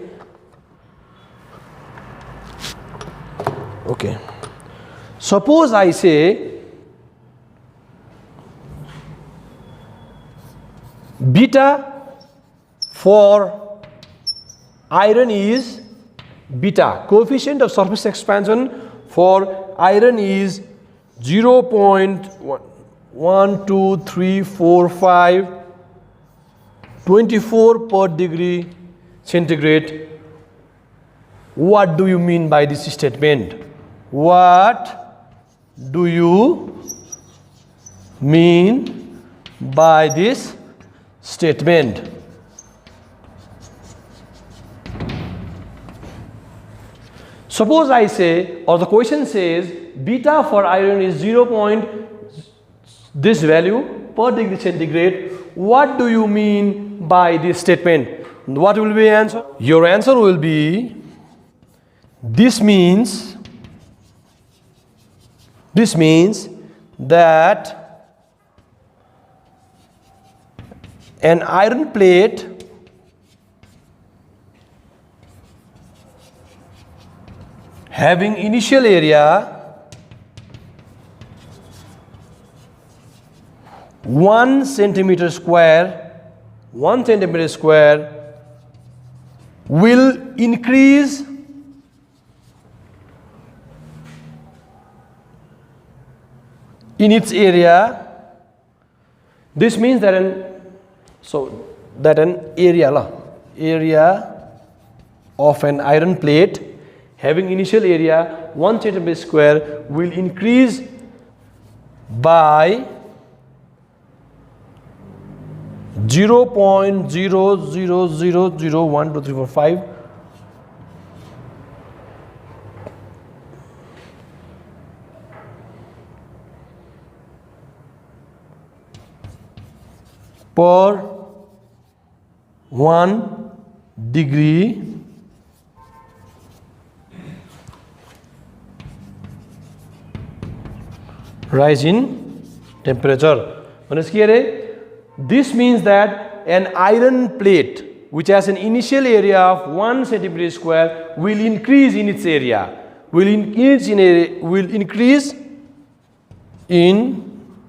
okay, suppose I say beta for iron is beta, coefficient of surface expansion for iron is 0.1, 2, 3, 4, 5, 24 per degree centigrade. What do you mean by this statement? What do you mean by this statement? Suppose I say, or the question says, beta for iron is 0. This value per degree centigrade. What do you mean by this statement? What will be your answer? Your answer will be, this means that an iron plate having initial area 1 centimeter square will increase in its area. This means that an area of an iron plate having initial area 1 centimeter square will increase by 0.00001234 per 1 degree rise in temperature. This means that an iron plate which has an initial area of 1 centimeter square will increase in its area, will increase in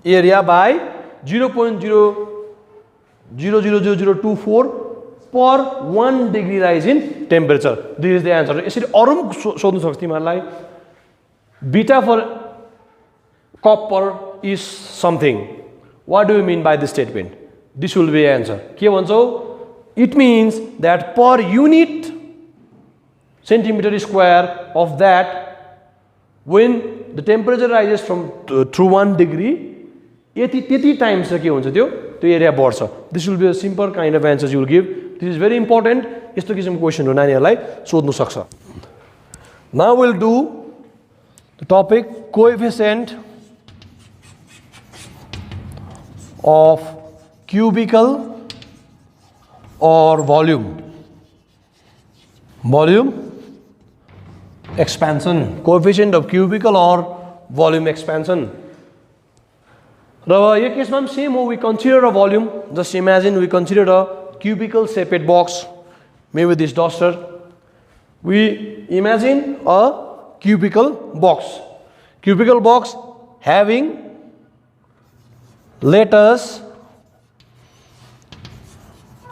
area by 0.000024 per 1 degree rise in temperature. This is the answer. यसरी अरु सोध्न सक्छ तिमीहरुलाई beta for copper is something. What do you mean by this statement? This will be the answer. के भन्छौ? It means that per unit centimeter square of that, when the temperature rises from through 1 degree, यति times के हुन्छ त्यो area बढ्छ. This will be a simple kind of answers you will give. This is very important. यस्तो किसिमको question हो नानीहरुलाई सोध्नु सक्छ. Now we'll do the topic coefficient of cubical or volume expansion. Coefficient of cubical or volume expansion. र यो केसमा पनि सेम हो. We consider a volume. Just imagine we consider a cubical shaped box, maybe this duster. We imagine a cubical box having, let us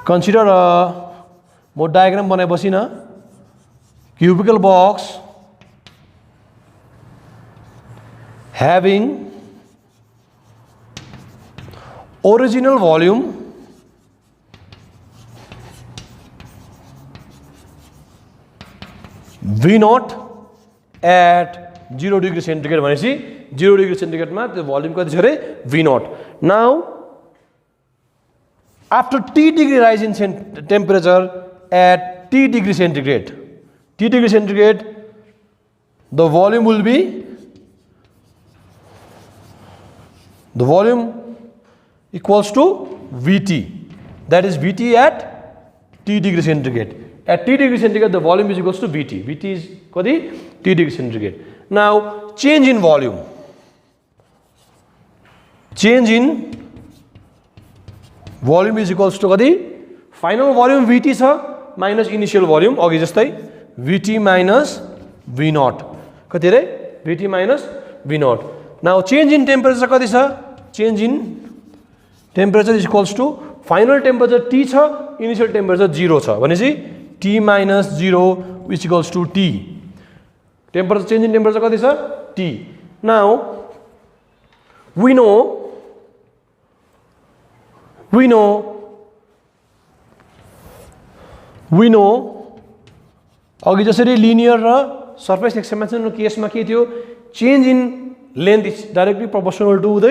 consider a more diagram बनाएपछि न cubical box having original volume V naught at 0 degree centigrade भनेपछि 0 degree centigrade मा त्यो volume कति छ रे V naught. Now after T degree rise in temperature at T degree centigrade, the volume will be, the volume equals to Vt. That is Vt at T degree centigrade. At T degree centigrade, the volume is equals to Vt. Vt is kati T degree centigrade. Now change in volume. Change in volume is equals to kati final volume Vt cha minus initial volume agi jastai Vt minus V naught. Kati re Vt minus V naught. Now change in temperature kati cha? Change in temperature is equals to final temperature T cha, initial temperature 0 cha. भनेपछि T minus 0 which equals to T. Temperature change in temperature kati cha? T. Now we know अघि जसरी linear र surface expansion केसमा के थियो, change in length is directly proportional to the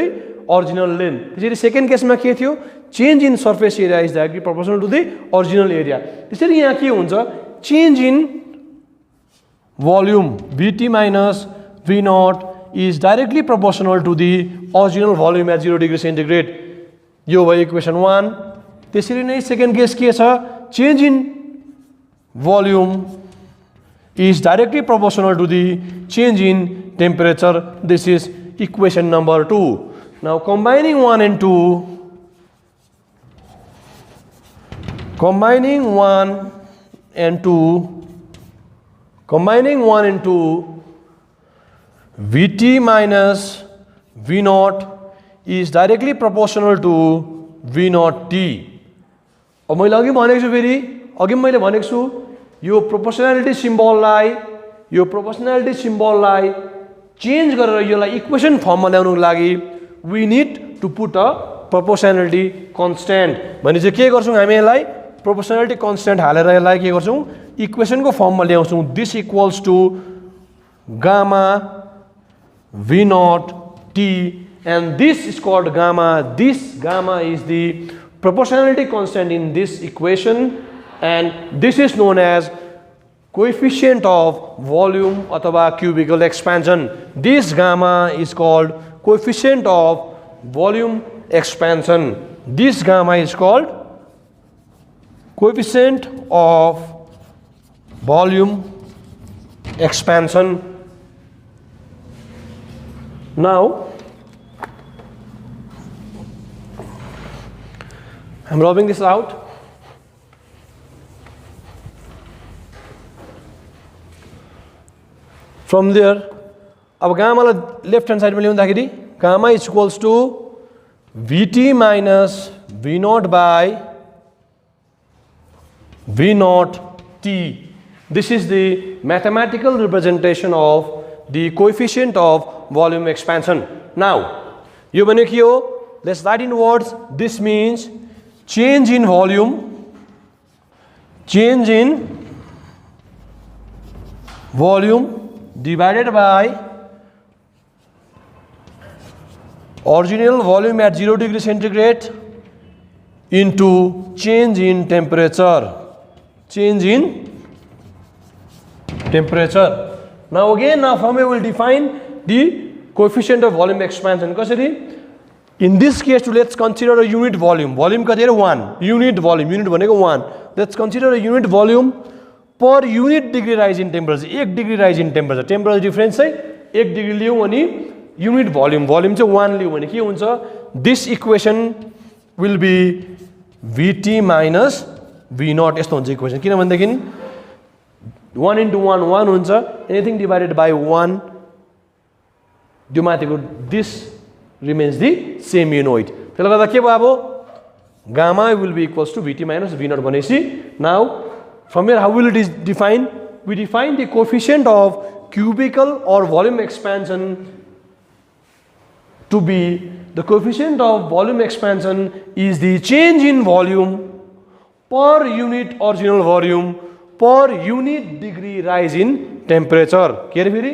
original length. त्यसरी second केसमा के थियो, change in surface area is directly proportional to the original area. त्यसरी यहाँ के हुन्छ, change in volume Vt minus V naught is directly proportional to the original volume at 0 degree centigrade. यो भयो इक्वेसन 1. त्यसरी नै सेकेन्ड केस के छ, change in volume is directly proportional to the change in temperature. This is equation number 2. Now combining 1 and 2, combining 1 and 2, Vt minus V naught is directly proportional to V naught T. अब मैले अघि भनेको छु, फेरि अघि मैले भनेको छु, यो प्रोपोर्सनालिटी सिम्बललाई चेन्ज गरेर यसलाई इक्वेसन फर्ममा ल्याउनको लागि we need to put a proportionality constant. भने चाहिँ के गर्छौं हामी यसलाई proportionality constant हालेर यसलाई के गर्छौं इक्वेसन को फर्ममा ल्याउँछौं. This equals to gamma v naught t, and this is called gamma. This gamma is the proportionality constant in this equation, and this is known as coefficient of volume अथवा cubical expansion. This gamma is called coefficient of volume expansion. This gamma is called coefficient of volume expansion. Now I'm rubbing this out. From there, अब gamma left hand side में ल्याउँदाखेरि gamma is equals to Vt minus V naught by V naught T. This is the mathematical representation of the coefficient of volume expansion. Now, यो भने के हो? Let's write in words. This means change in volume divided by original volume at 0 degree centigrade into change in temperature. Now again, from here we will define the coefficient of volume expansion. In this case, let's consider a unit volume. Volume का 1. Unit भनेको 1. Let's consider a unit volume per unit degree rise in temperature. 1 degree rise in temperature. Temperature difference चाहिँ 1 degree लियौं अनि unit volume चाहिँ 1 लियौं भने के हुन्छ? This equation will be Vt minus V naught. यस्तो हुन्छ इक्वेसन. किन भन्दाखेरि 1 into 1 1 हुन्छ. Anything divided by 1 त्यो माथिको this remains the same, you know it. त्यसले गर्दा के भयो अब gamma will be equals to Vt minus V naught भनेपछि now from here how will it is defined? We define the coefficient of cubical or volume expansion to be the coefficient of volume expansion is the change in volume per unit original volume per unit degree rise in temperature. के अरे फेरि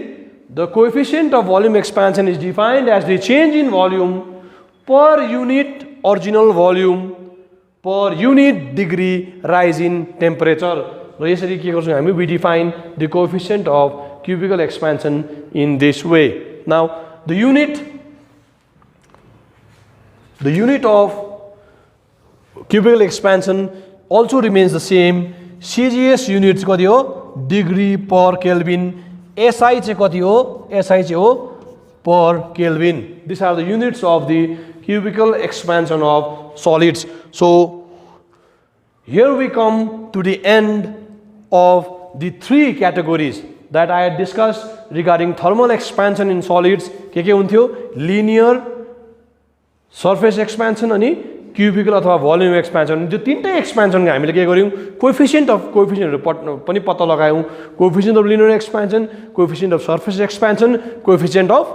the coefficient of volume expansion is defined as the change in volume per unit original volume per unit degree rise in temperature. र यसरी के गर्छौं हामी? We define the coefficient of cubical expansion in this way. Now the unit of cubical expansion also remains the same. CGS units कति हो? Degree per Kelvin. SI चाहिँ कति हो? SI चाहिँ हो per Kelvin. These are the units of the cubical expansion of solids. So here we come to the end of the 3 categories that I had discussed regarding thermal expansion in solids. के हुन्थ्यो? Linear, surface expansion अनि cubical अथवा volume expansion. त्यो तीनटै expansion को हामीले के गर्यौं? Coefficient पनि पत्ता लगायौं. Coefficient of linear expansion, coefficient of surface expansion, coefficient of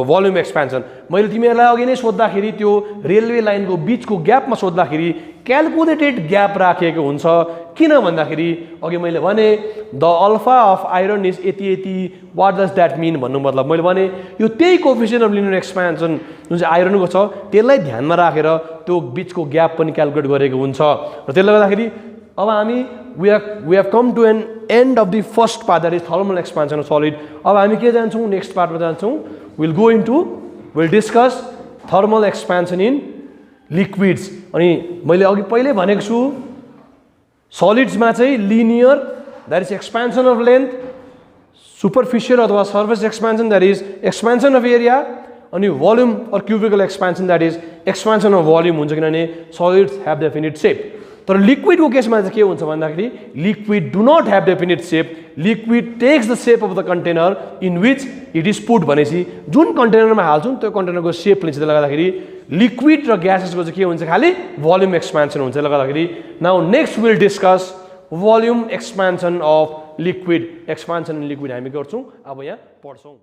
volume expansion. मैले तिमीहरुलाई अघि नै सोध्दाखेरि त्यो रेलवे लाइनको बीचको ग्यापमा सोध्दाखेरि क्याल्कुलेटेड ग्याप राखेको हुन्छ. किन भन्दाखेरि अघि मैले भने the alpha of iron is यति व्हाट डज दैट मीन भन्नु मतलब मैले भने यो त्यही कोएफिसिएन्ट अफ लिनियर एक्सपेन्सन जुन चाहिँ आइरनको छ त्यसलाई ध्यानमा राखेर त्यो बीचको ग्याप पनि क्याल्कुलेट गरेको हुन्छ. र त्यसले गर्दाखेरि अब हामी we have come to an end of the first part, that is thermal expansion of solid. अब हामी के जान्छौं? Next पार्टमा जान्छौं. we'll discuss thermal expansion in liquids. अनि मैले अघि पहिले भनेको छु solids मा चाहिँ linear, that is expansion of length, superficial अथवा surface expansion, that is expansion of area, अनि volume or cubical expansion, that is expansion of volume हुन्छ किनभने solids have definite shape. तर liquid को केसमा चाहिँ के हुन्छ भन्दाखेरि liquid do not have definite shape. Liquid takes the shape of the container in which it is put भनेपछि जुन कन्टेनरमा हाल्छौं त्यो कन्टेनरको शेप लिन्छ. त्यसले गर्दाखेरि liquid र gases को चाहिँ के हुन्छ? खाली volume expansion हुन्छ. त्यसले गर्दाखेरि now next we will discuss volume expansion of liquid. Expansion in liquid हामी गर्छौं. अब यहाँ पढ्छौं.